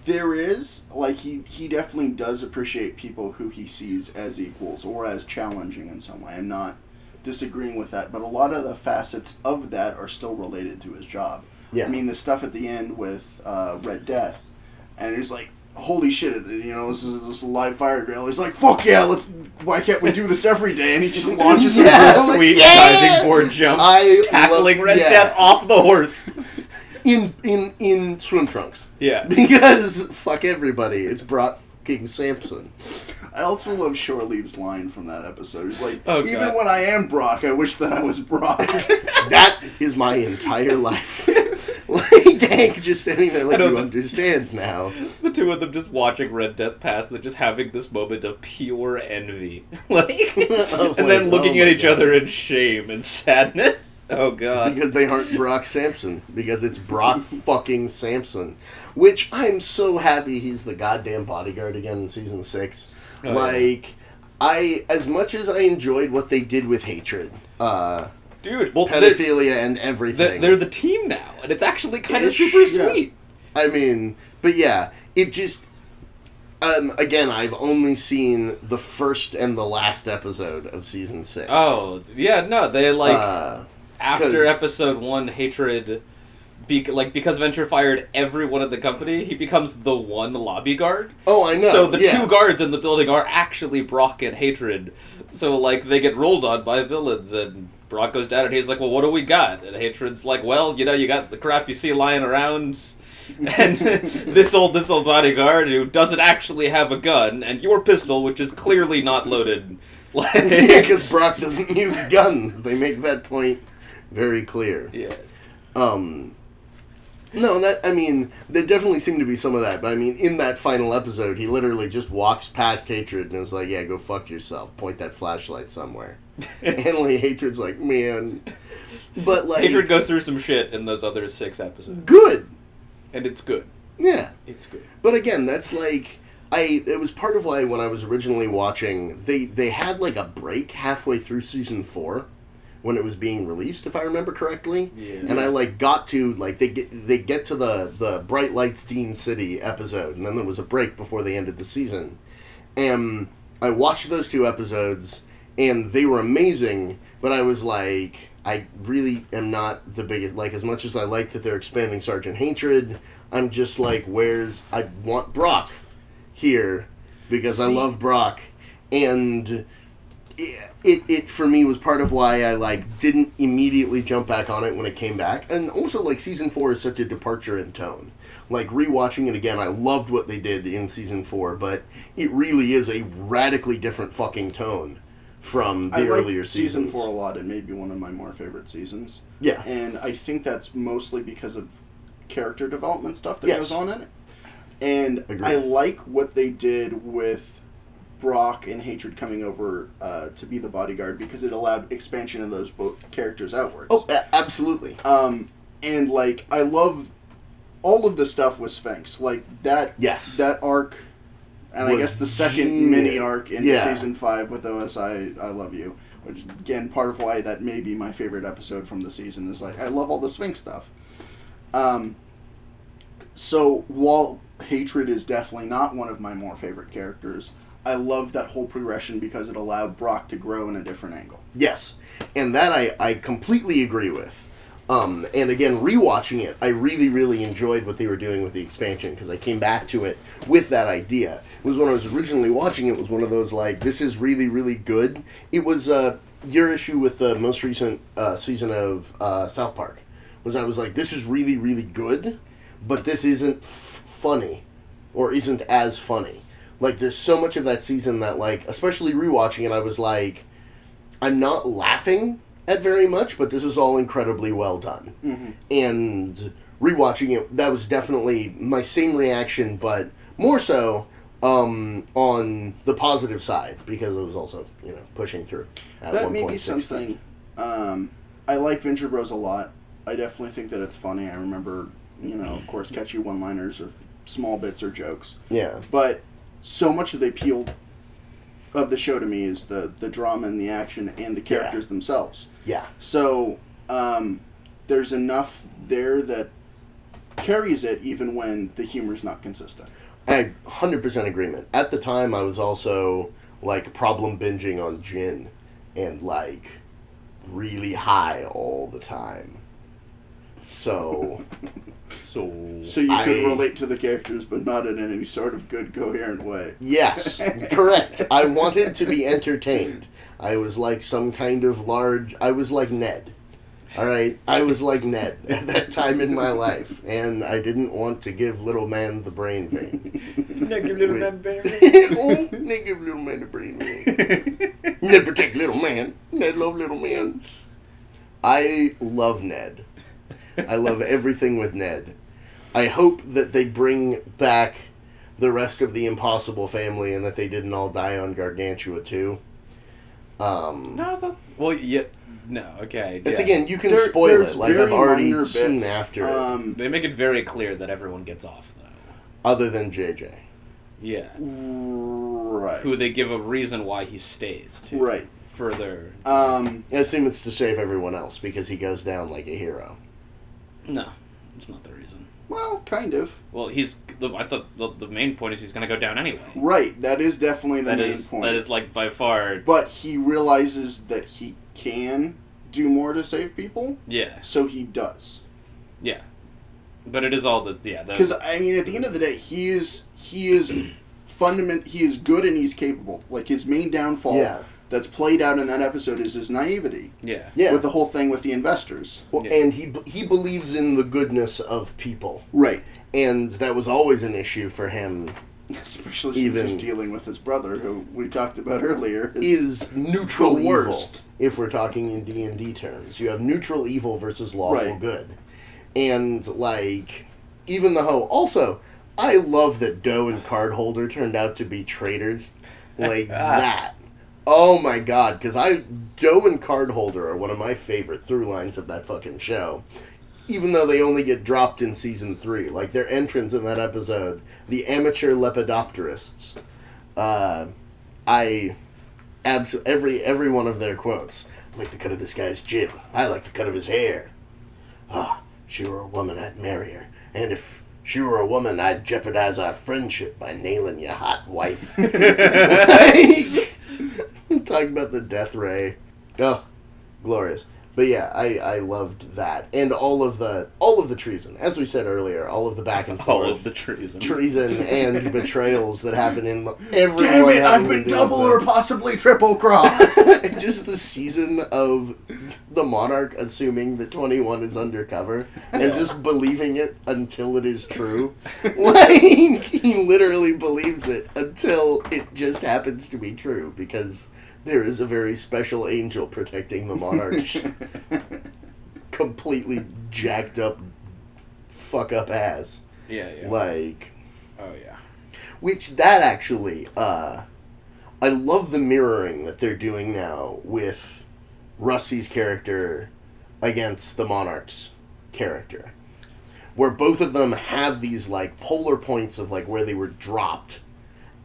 There is, like, he definitely does appreciate people who he sees as equals or as challenging in some way. I'm not disagreeing with that, but a lot of the facets of that are still related to his job. Yeah. I mean, the stuff at the end with Red Death, and he's like, holy shit, this is this live fire drill. He's like, fuck yeah, why can't we do this every day? And he just launches a sweet diving board jump, tackling Red Death off the horse. In swim trunks. Yeah. Because fuck everybody, it's Brock King Sampson. I also love Shore Leave's line from that episode. He's like, oh, even God. when I am Brock, I wish that I was Brock. That is my entire life. Like, Hank just standing there like, you understand now. The two of them just watching Red Death pass, and just having this moment of pure envy. And then looking at each other in shame and sadness. Oh, God. Because they aren't Brock Sampson. Because it's Brock fucking Sampson. Which I'm so happy he's the goddamn bodyguard again in season 6. Oh, like, yeah. As much as I enjoyed what they did with Hatred, dude, well, pedophilia and everything. They're the team now, and it's actually kind of super sweet. I mean, but yeah, it just... again, I've only seen the first and the last episode of season 6. Oh, yeah, no, they, after episode 1, Hatred... because Venture fired everyone in the company, he becomes the one lobby guard. Oh, I know. So the two guards in the building are actually Brock and Hatred. So, they get rolled on by villains, and Brock goes down and he's like, well, what do we got? And Hatred's like, well, you got the crap you see lying around, and this old bodyguard who doesn't actually have a gun, and your pistol, which is clearly not loaded. Yeah, because Brock doesn't use guns. They make that point very clear. Yeah. No, there definitely seemed to be some of that, but in that final episode, he literally just walks past Hatred and is like, yeah, go fuck yourself, point that flashlight somewhere. And Hatred's like, man. But Hatred goes through some shit in those other 6 episodes. Good! And it's good. Yeah. It's good. But again, that's it was part of why when I was originally watching, they had a break halfway through season 4. When it was being released, if I remember correctly. Yeah. And I got to they get to the Bright Lights Teen City episode, and then there was a break before they ended the season. And I watched those 2 episodes, and they were amazing, but I was like, I really am not the biggest, as much as I like that they're expanding Sergeant Hatred, I'm just I want Brock here, because I love Brock, and it for me was part of why I didn't immediately jump back on it when it came back. And also season 4 is such a departure in tone. Rewatching it again, I loved what they did in season 4, but it really is a radically different fucking tone from the earlier seasons. Season 4 a lot. It may be one of my more favorite seasons. Yeah. And I think that's mostly because of character development stuff that goes on in it. And Agreed. I like what they did with Brock and Hatred coming over to be the bodyguard, because it allowed expansion of those both characters outwards. Oh, absolutely. And I love all of the stuff with Sphinx, that. Yes. That arc, and I guess the second mini arc in season 5 with OSI, I Love You, which again part of why that may be my favorite episode from the season is I love all the Sphinx stuff. So while Hatred is definitely not one of my more favorite characters, I love that whole progression because it allowed Brock to grow in a different angle. Yes, and that I completely agree with. And again, rewatching it, I really, really enjoyed what they were doing with the expansion, because I came back to it with that idea. It was when I was originally watching it, was one of those, this is really, really good. It was your issue with the most recent season of South Park, was I was like, this is really, really good, but this isn't funny, or isn't as funny. There's so much of that season that, especially rewatching it, I was like, I'm not laughing at very much, but this is all incredibly well done. Mm-hmm. And rewatching it, that was definitely my same reaction, but more so on the positive side, because it was also, pushing through at that may be 1.6. something. I like Venture Bros a lot. I definitely think that it's funny. I remember, of course, catchy one-liners or small bits or jokes. Yeah. But so much of the appeal of the show to me is the drama and the action and the characters themselves. Yeah. So there's enough there that carries it even when the humor's not consistent. I 100% agreement. At the time, I was also, like, problem binging on gin and, like, really high all the time. So you could relate to the characters, but not in any sort of good, coherent way. Yes, correct. I wanted to be entertained. I was like some kind of I was like Ned. Alright? I was like Ned at that time in my life, and I didn't want to give little man the brain vein. Ned give little man the brain vein. Oh, Ned give little man the brain vein. Ned protect little man. Ned love little man. I love Ned. I love everything with Ned. I hope that they bring back the rest of the Impossible family and that they didn't all die on Gargantua too. No, okay. It's yeah. again, you can spoil it. Like I've already seen bits. after it. They make it very clear that everyone gets off, though. Other than JJ. Yeah. Right. Who they give a reason why he stays, too. Right. Further. I assume it's to save everyone else because he goes down like a hero. No, it's not the reason. Well, kind of. Well, I thought the main point is he's going to go down anyway. Right, that is definitely the main point. That is, like, by far... But he realizes that he can do more to save people. Yeah. So he does. Yeah. But it is all this, yeah. Because, I mean, at the end of the day, he is good and he's capable. Like, his main downfall that's played out in that episode is his naivety. Yeah. Yeah. With the whole thing with the investors. Well, yeah. And he believes in the goodness of people. Right. And that was always an issue for him. Especially since he's dealing with his brother, who we talked about earlier. Is neutral the evil, worst. if we're talking in D&D terms. You have neutral evil versus lawful good. And, like, even the whole... Also, I love that Doe and Cardholder turned out to be traitors. Like, that. Oh my god, because Doe and Cardholder are one of my favorite through lines of that fucking show. Even though they only get dropped in season 3. Like, their entrance in that episode, the amateur lepidopterists. Every one of their quotes. I like the cut of this guy's jib. I like the cut of his hair. She were a woman, I'd marry her. And if she were a woman, I'd jeopardize our friendship by nailing your hot wife. Talking about the death ray. Oh, glorious. But yeah, I loved that. And all of the treason. As we said earlier, all of the back and forth. All of the treason. Treason and betrayals that happen in everyone. Damn it, I've been double or possibly triple crossed. Just the season of the Monarch assuming that 21 is undercover and just believing it until it is true. Like, he literally believes it until it just happens to be true because there is a very special angel protecting the Monarch's completely jacked up, fuck up ass. Yeah. Like... Oh, yeah. Which, that actually, I love the mirroring that they're doing now with Rusty's character against the Monarch's character. Where both of them have these, like, polar points of, like, where they were dropped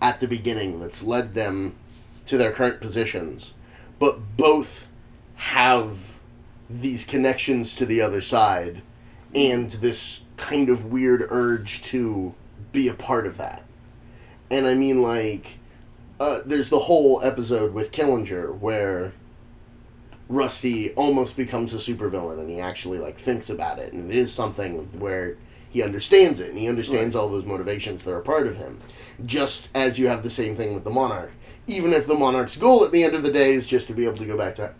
at the beginning that's led them to their current positions, but both have these connections to the other side and this kind of weird urge to be a part of that. And I mean, like, there's the whole episode with Killinger where Rusty almost becomes a supervillain and he actually, like, thinks about it, and it is something where he understands it and he understands all those motivations that are part of him. Just as you have the same thing with the Monarch. Even if the Monarch's goal at the end of the day is just to be able to go back to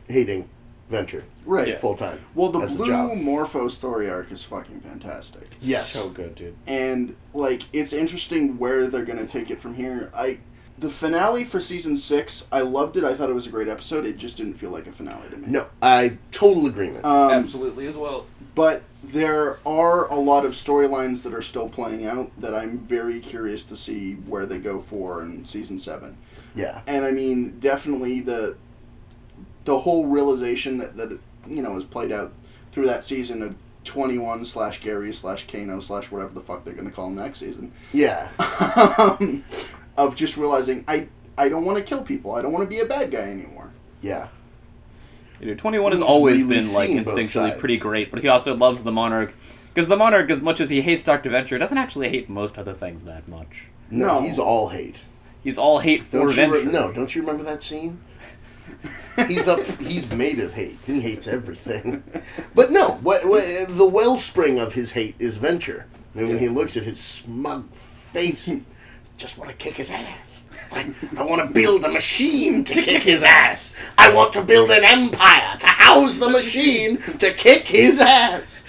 hating Venture. Right. Yeah. Full time. Well, the Blue Morpho story arc is fucking fantastic. Yes. So good, dude. And, like, it's interesting where they're going to take it from here. The finale for season 6, I loved it. I thought it was a great episode. It just didn't feel like a finale to me. No, I total agreement. Absolutely as well. But there are a lot of storylines that are still playing out that I'm very curious to see where they go for in season 7. Yeah. And I mean, definitely the whole realization that you know, is played out through that season of 21 / Gary / Kano / whatever the fuck they're going to call him next season. Yeah. Of just realizing, I don't want to kill people. I don't want to be a bad guy anymore. Yeah. You know, 21 has always really been, like, seen both instinctually sides. pretty great, but he also loves the Monarch Because the Monarch, as much as he hates Dr. Venture, doesn't actually hate most other things that much. No, he's all hate. He's all hate for Venture. Don't you remember that scene? He's made of hate. He hates everything. But no, what the wellspring of his hate is Venture. And when he looks at his smug face, just want to kick his ass. I want to build a machine to kick his ass. I want to build an empire to house the machine to kick his ass.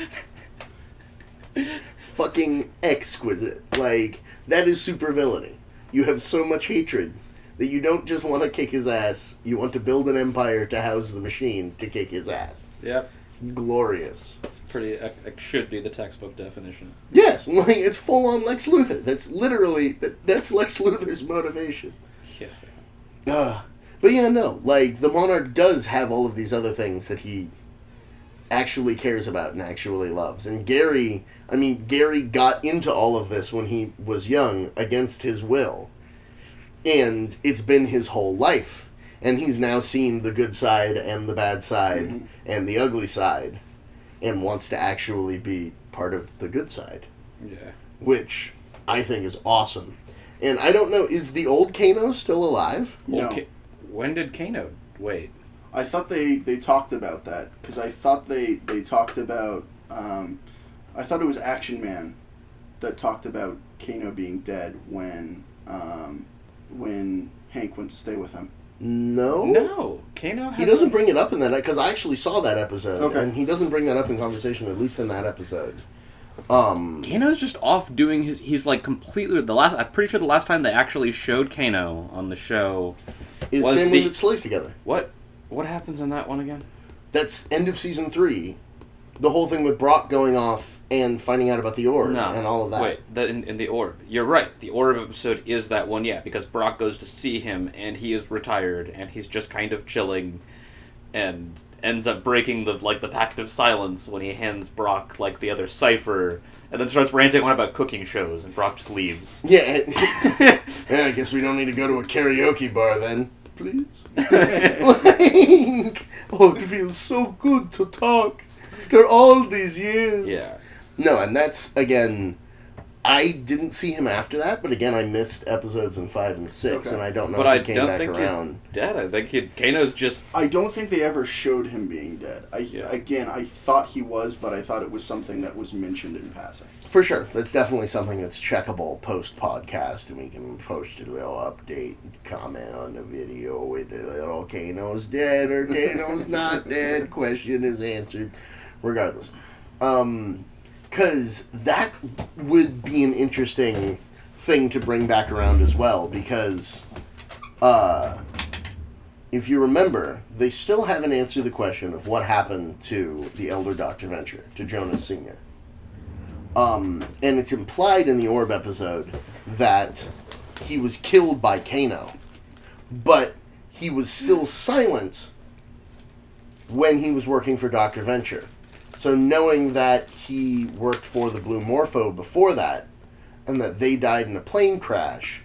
Fucking exquisite. Like, that is super villainy. You have so much hatred that you don't just want to kick his ass. You want to build an empire to house the machine to kick his ass. Yep. Glorious. It's pretty. It should be the textbook definition. Yes, like, it's full on Lex Luthor. That's literally that's Lex Luthor's motivation. Yeah. But yeah, no. Like, the Monarch does have all of these other things that he actually cares about and actually loves. And Gary got into all of this when he was young against his will. And it's been his whole life. And he's now seen the good side and the bad side and the ugly side and wants to actually be part of the good side. Yeah. Which I think is awesome. And I don't know, is the old Kano still alive? No. When did Kano... Wait. I thought they talked about that, because I thought they talked about... I thought it was Action Man that talked about Kano being dead when Hank went to stay with him. No, Kano. He doesn't bring it up in that, because I actually saw that episode, and he doesn't bring that up in conversation, at least in that episode. Kano's just off doing his. He's like completely I'm pretty sure the last time they actually showed Kano on the show is Family That Slays Together. What happens in that one again? That's end of season 3. The whole thing with Brock going off and finding out about the orb and all of that. Wait, in the orb. You're right. The orb episode is that one, yeah, because Brock goes to see him and he is retired and he's just kind of chilling and ends up breaking the pact of silence when he hands Brock the other cipher and then starts ranting on about cooking shows and Brock just leaves. Yeah. Yeah, I guess we don't need to go to a karaoke bar then. Please. It feels so good to talk after all these years. Yeah. No, and that's, again, I didn't see him after that, but again, I missed episodes in 5 and 6, and I don't know if he came back around. Dead. I think Kano's just... I don't think they ever showed him being dead. Again, I thought he was, but I thought it was something that was mentioned in passing. For sure. That's definitely something that's checkable post-podcast, and we can post a little update, comment on the video with a little Kano's dead or Kano's not dead. Question is answered. Regardless. Because that would be an interesting thing to bring back around as well, because if you remember, they still haven't answered the question of what happened to the elder Dr. Venture, to Jonas Sr. And it's implied in the Orb episode that he was killed by Kano, but he was still silent when he was working for Dr. Venture. So knowing that he worked for the Blue Morpho before that, and that they died in a plane crash,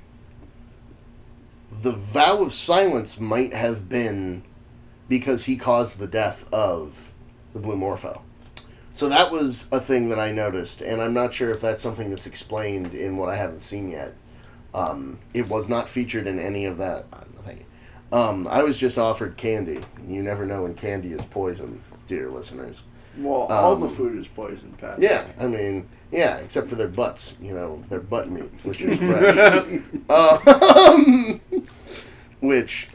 the vow of silence might have been because he caused the death of the Blue Morpho. So that was a thing that I noticed, and I'm not sure if that's something that's explained in what I haven't seen yet. It was not featured in any of that. I was just offered candy. You never know when candy is poison, dear listeners. Well, all the food is poison, Pat. Yeah, I mean, yeah, except for their butts. Their butt meat, which is fresh. Which,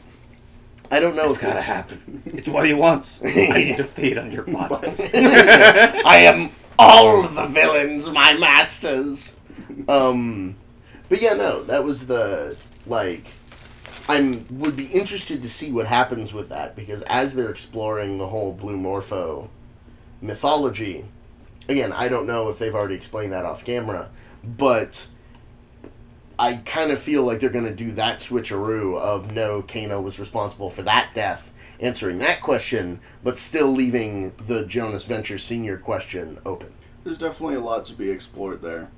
I don't know it's gotta happen. It's what he wants. I need to feed on your butt. I am all the villains, my masters. But yeah, no, that was I would be interested to see what happens with that, because as they're exploring the whole Blue Morpho mythology, again, I don't know if they've already explained that off camera, but I kind of feel like they're going to do that switcheroo of no, Kano was responsible for that death, answering that question, but still leaving the Jonas Venture Sr. question open. There's definitely a lot to be explored there.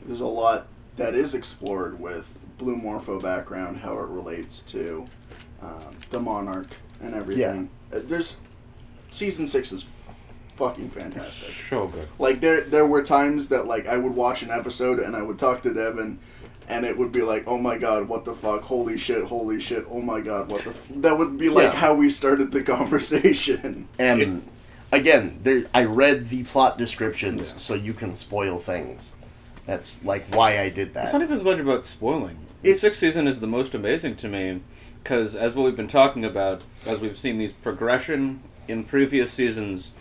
There's a lot that is explored with Blue Morpho background, how it relates to the Monarch and everything. There's season 6 is fucking fantastic. So good. Like, there were times that, like, I would watch an episode and I would talk to Devin, and it would be like, oh my god, what the fuck, holy shit, oh my god, what the that would be like how we started the conversation. And, again, I read the plot descriptions so you can spoil things. That's, like, why I did that. It's not even as much about spoiling. The sixth season is the most amazing to me, because as what we've been talking about, as we've seen these progression in previous seasons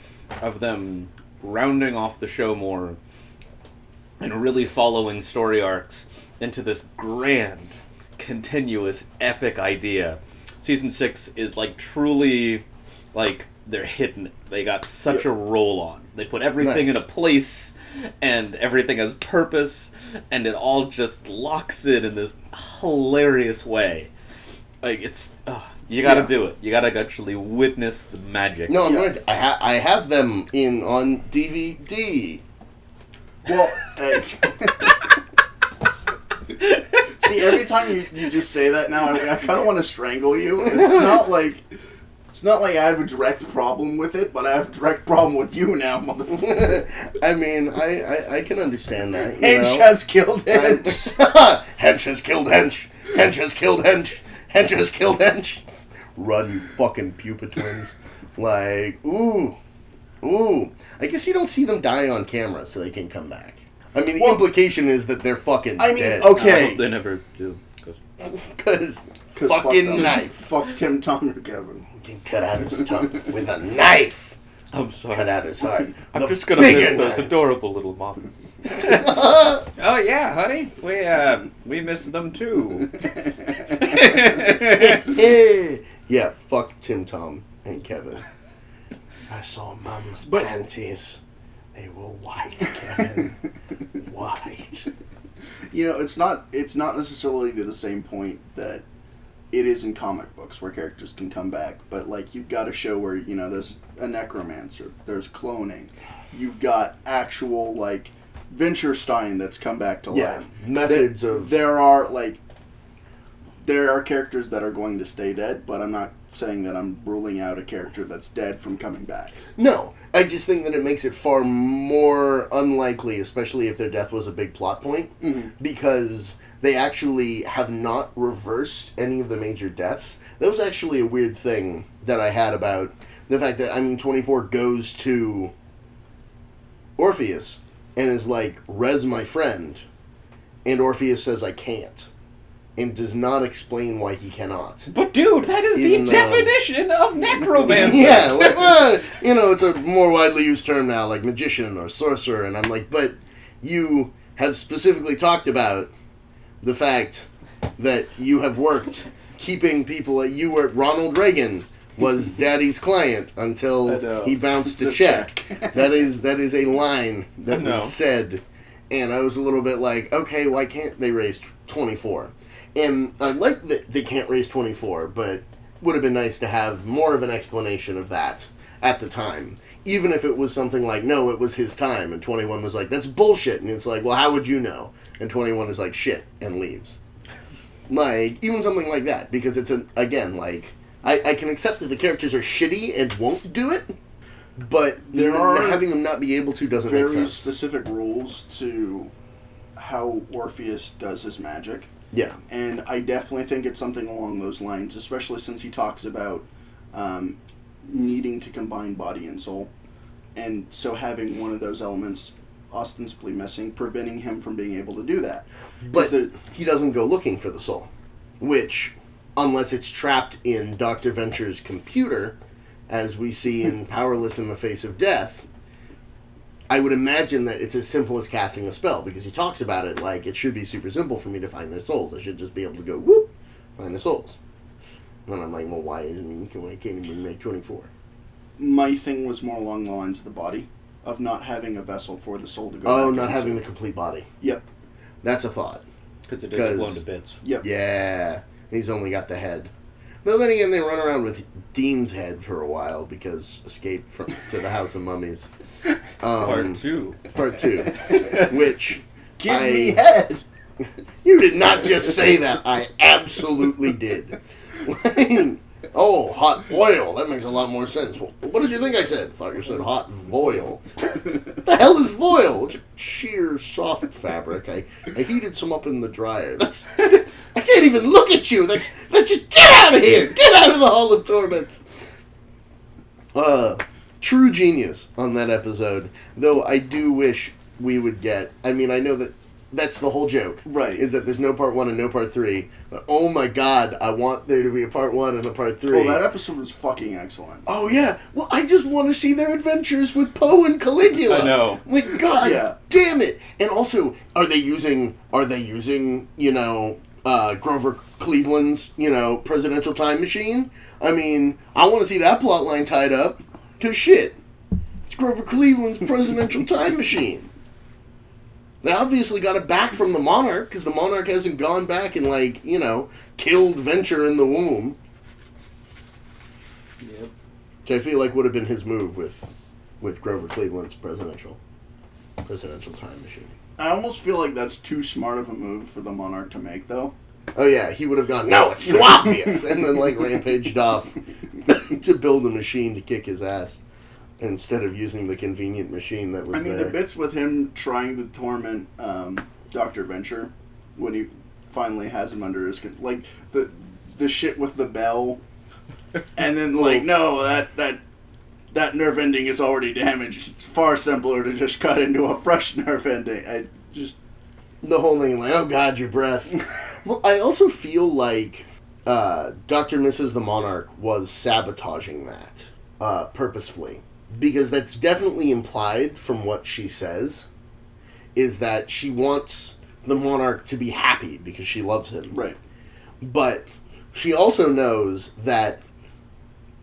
of them rounding off the show more and really following story arcs into this grand, continuous, epic idea. Season 6 is, like, truly, like, they're hitting it. They got such a roll on. They put everything in a place, and everything has purpose, and it all just locks in this hilarious way. Like, it's... you gotta do it. You gotta actually witness the magic. No, I'm going to... I have them on DVD. Well, see, every time you just say that now, I kind of want to strangle you. It's not like I have a direct problem with it, but I have a direct problem with you now, motherfucker. I mean, I can understand that. Hench has killed Hench. Hench has killed Hench. Hench has killed Hench. Hench has killed Hench. Run, you fucking pupa twins. Like, ooh. I guess you don't see them die on camera so they can come back. I mean, the implication is that they're fucking dead. Okay. I hope they never do. Because fucking knife. Fuck Tim Tom or Kevin. Cut out his tongue with a knife. I'm sorry. Cut out his heart. I'm just gonna miss those adorable little moments. Oh yeah, honey, we miss them too. Yeah, fuck Tim Tom and Kevin. I saw Mum's panties. They were white, Kevin. White. You know, it's not necessarily to the same point that it is in comic books where characters can come back, but like you've got a show where, you know, there's a necromancer, there's cloning, you've got actual like Venturstein that's come back to life. Methods of there are characters that are going to stay dead, but I'm not saying that I'm ruling out a character that's dead from coming back. No, I just think that it makes it far more unlikely, especially if their death was a big plot point, because they actually have not reversed any of the major deaths. That was actually a weird thing that I had about the fact that, 24 goes to Orpheus and is like, res my friend, and Orpheus says, I can't, and does not explain why he cannot. But dude, that is the definition of necromancer! Yeah, like, it's a more widely used term now, like magician or sorcerer, and I'm like, but you have specifically talked about the fact that you have worked keeping people at Ronald Reagan was daddy's client until he bounced a check. That is a line that was said, and I was a little bit like, okay, why can't they raise 24? And I like that they can't raise 24, but would have been nice to have more of an explanation of that at the time. Even if it was something like, no, it was his time, and 21 was like, that's bullshit, and it's like, well, how would you know? And 21 is like, shit, and leaves. Like, even something like that, because it's, again, like, I can accept that the characters are shitty and won't do it, but having them not be able to doesn't make sense. Very specific rules to how Orpheus does his magic. Yeah. And I definitely think it's something along those lines, especially since he talks about needing to combine body and soul. And so having one of those elements ostensibly missing, preventing him from being able to do that. But he doesn't go looking for the soul, which, unless it's trapped in Dr. Venture's computer, as we see in Powerless in the Face of Death, I would imagine that it's as simple as casting a spell, because he talks about it like, it should be super simple for me to find their souls. I should just be able to go, whoop, find the souls. And then I'm like, well, why can't even make 24? My thing was more along the lines of the body, of not having a vessel for the soul to go Oh, back not into. having the complete body. Yep. That's a thought. Because it didn't blown to bits. Yep. Yeah. He's only got the head. Though then again, they run around with Dean's head for a while, because Escape to the House of Mummies. Part 2. Part 2. Which... Give me head! You did not just say that. I absolutely did. Oh, hot oil. That makes a lot more sense. Well, what did you think I said? Thought you said hot voil. What the hell is voil? It's a sheer soft fabric. I heated some up in the dryer. I can't even look at you. That's just, get out of here. Get out of the Hall of Torments. True genius on that episode. Though I do wish we would get, I mean, I know that that's the whole joke. Right. Is that there's no part 1 and no part 3. But oh my god, I want there to be a part 1 and a part 3. Oh, that episode was fucking excellent. Oh yeah. Well, I just want to see their adventures with Poe and Caligula. I know. Like, god damn it. And also, are they using, Grover Cleveland's, presidential time machine? I mean, I want to see that plot line tied up. Cause shit, it's Grover Cleveland's presidential time machine. They obviously got it back from the Monarch, because the Monarch hasn't gone back and, killed Venture in the womb. Yep. Which I feel like would have been his move with Grover Cleveland's presidential time machine. I almost feel like that's too smart of a move for the Monarch to make, though. Oh yeah, he would have gone, no, it's too obvious! And then, rampaged off to build a machine to kick his ass. Instead of using the convenient machine that was there. The bits with him trying to torment Dr. Venture when he finally has him under his... the shit with the bell. And then, no, that nerve ending is already damaged. It's far simpler to just cut into a fresh nerve ending. The whole thing, oh god, your breath. Well, I also feel like Dr. and Mrs. the Monarch was sabotaging that purposefully. Because that's definitely implied from what she says, is that she wants the Monarch to be happy because she loves him. Right. But she also knows that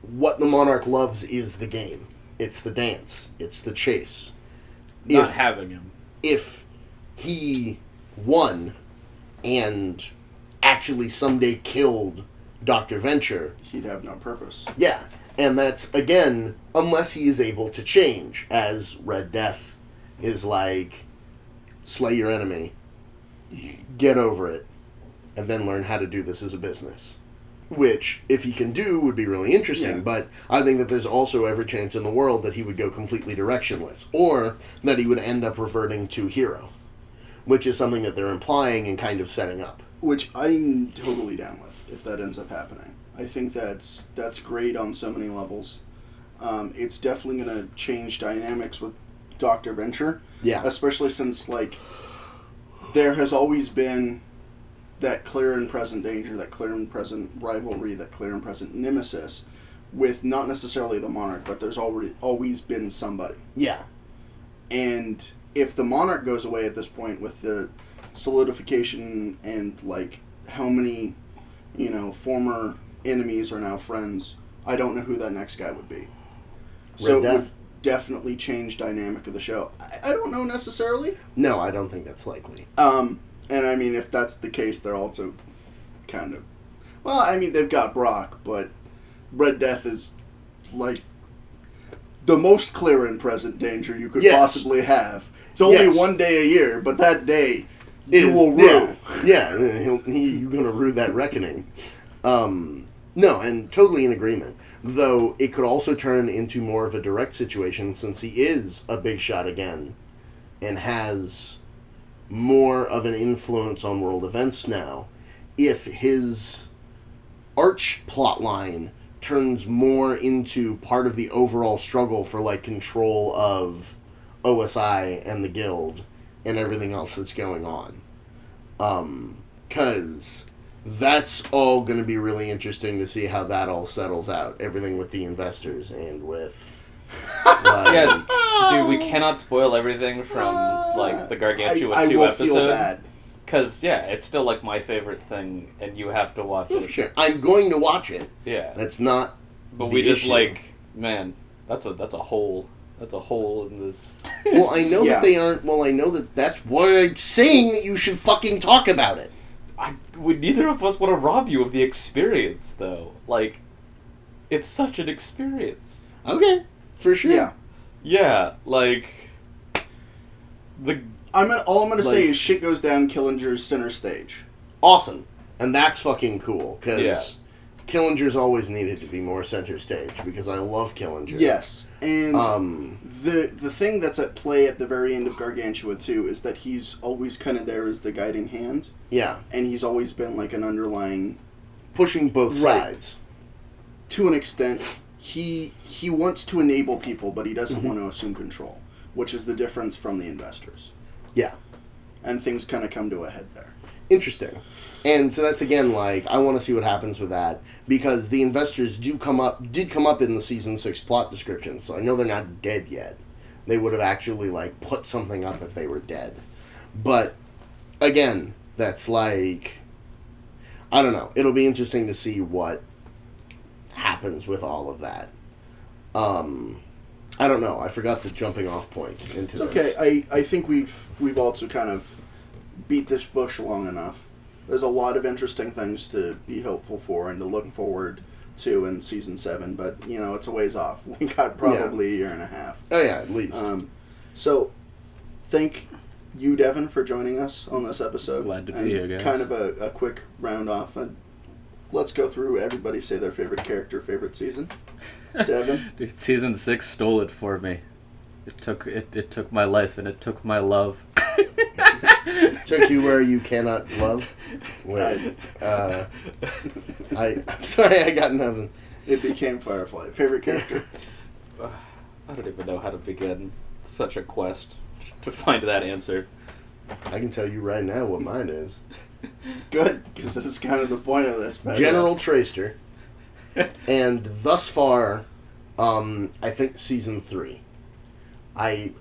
what the Monarch loves is the game. It's the dance. It's the chase. Not having him. If he won and actually someday killed Dr. Venture... he'd have no purpose. Yeah. And that's, again, unless he is able to change, as Red Death is slay your enemy, get over it, and then learn how to do this as a business. Which, if he can do, would be really interesting, but I think that there's also every chance in the world that he would go completely directionless, or that he would end up reverting to hero, which is something that they're implying and kind of setting up. Which I'm totally down with, if that ends up happening. I think that's great on so many levels. It's definitely going to change dynamics with Dr. Venture. Yeah. Especially since, there has always been that clear and present danger, that clear and present rivalry, that clear and present nemesis with not necessarily the Monarch, but there's always been somebody. Yeah. And if the Monarch goes away at this point with the solidification and, how many, former... enemies are now friends, I don't know who that next guy would be. So it would definitely change dynamic of the show. I don't know necessarily. No, I don't think that's likely. And if that's the case, they're also kind of... Well, they've got Brock, but Red Death is, the most clear and present danger you could possibly have. It's only one day a year, but that day you will rue. Yeah, you're going to rue that reckoning. No, and totally in agreement. Though it could also turn into more of a direct situation since he is a big shot again and has more of an influence on world events now. If his arch plotline turns more into part of the overall struggle for control of OSI and the Guild and everything else that's going on. 'Cause that's all going to be really interesting to see how that all settles out. Everything with the investors and with... Yeah, dude, we cannot spoil everything from, the Gargantua 2 I will episode. feel bad. Because, it's still, my favorite thing, and you have to watch it. For sure. I'm going to watch it. Yeah. That's not But the we just, issue. man, that's a hole. That's a hole in this... Well, I know that they aren't... Well, I know that's why I'm saying that you should fucking talk about it. Neither of us want to rob you of the experience, though. It's such an experience. Okay, for sure. Yeah. Yeah, all I'm gonna say is shit goes down Killinger's center stage. Awesome. And that's fucking cool, because Killinger's always needed to be more center stage because I love Killinger. Yes, and the thing that's at play at the very end of Gargantua too is that he's always kind of there as the guiding hand. Yeah, and he's always been like an underlying pushing both sides. To an extent, he wants to enable people, but he doesn't want to assume control, which is the difference from the investors. Yeah, and things kind of come to a head there. Interesting. And so that's, again, like, I want to see what happens with that, because the investors did come up in the Season 6 plot description, so I know they're not dead yet. They would have actually, like, put something up if they were dead. But, again, that's like, I don't know. It'll be interesting to see what happens with all of that. I don't know. I forgot the jumping off point into this. It's okay. I think we've also kind of beat this bush long enough. There's a lot of interesting things to be hopeful for and to look forward to in Season 7, but, you know, it's a ways off. We got probably a year and a half. Oh, yeah, at least. So, thank you, Devin, for joining us on this episode. Glad to be here, guys. Kind of a quick round off. Let's go through, everybody say their favorite character, favorite season. Devin? Dude, Season 6 stole it for me. It took my life and it took my love. Took you where you cannot love. Wait, I'm sorry, I got nothing. It became Firefly. Favorite character? I don't even know how to begin. It's such a quest to find that answer. I can tell you right now what mine is. Good, because this is kind of the point of this. General Traster. And thus far, I think Season 3. I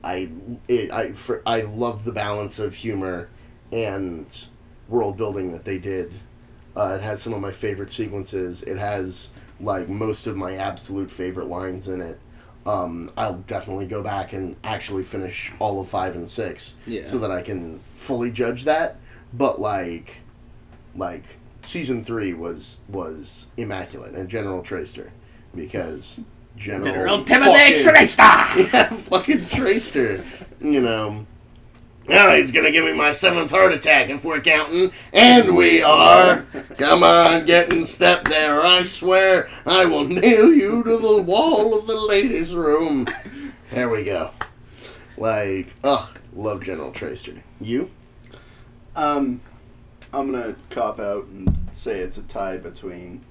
love the balance of humor and world building that they did. It has some of my favorite sequences. It has like most of my absolute favorite lines in it. I'll definitely go back and actually finish all of 5 and 6 so that I can fully judge that. But like Season 3 was immaculate, and General Traster, because General Timothy Traster! Yeah, fucking Traster. You know. Oh, he's gonna give me my 7th heart attack if we're counting. And we are. Come on, get in step there. I swear I will nail you to the wall of the ladies' room. There we go. Like, love General Traster. You? I'm gonna cop out and say it's a tie between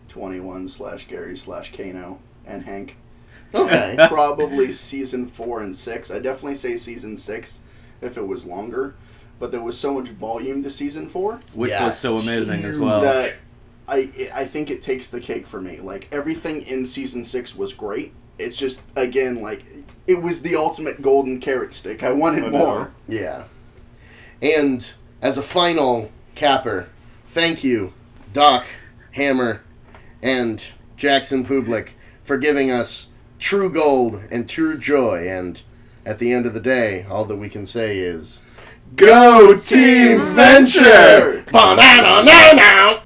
21/Gary/Kano and Hank. Okay. Probably Season 4 and 6. I definitely say Season 6 if it was longer, but there was so much volume to Season 4. Which was so amazing as well. That I think it takes the cake for me. Like, everything in Season 6 was great. It's just, again, like, it was the ultimate golden carrot stick. I wanted more. Yeah. And as a final capper, thank you, Doc, Hammer, and Jackson Public for giving us true gold and true joy. And at the end of the day, all that we can say is, Go Team Venture! Ba-na-na-na-na!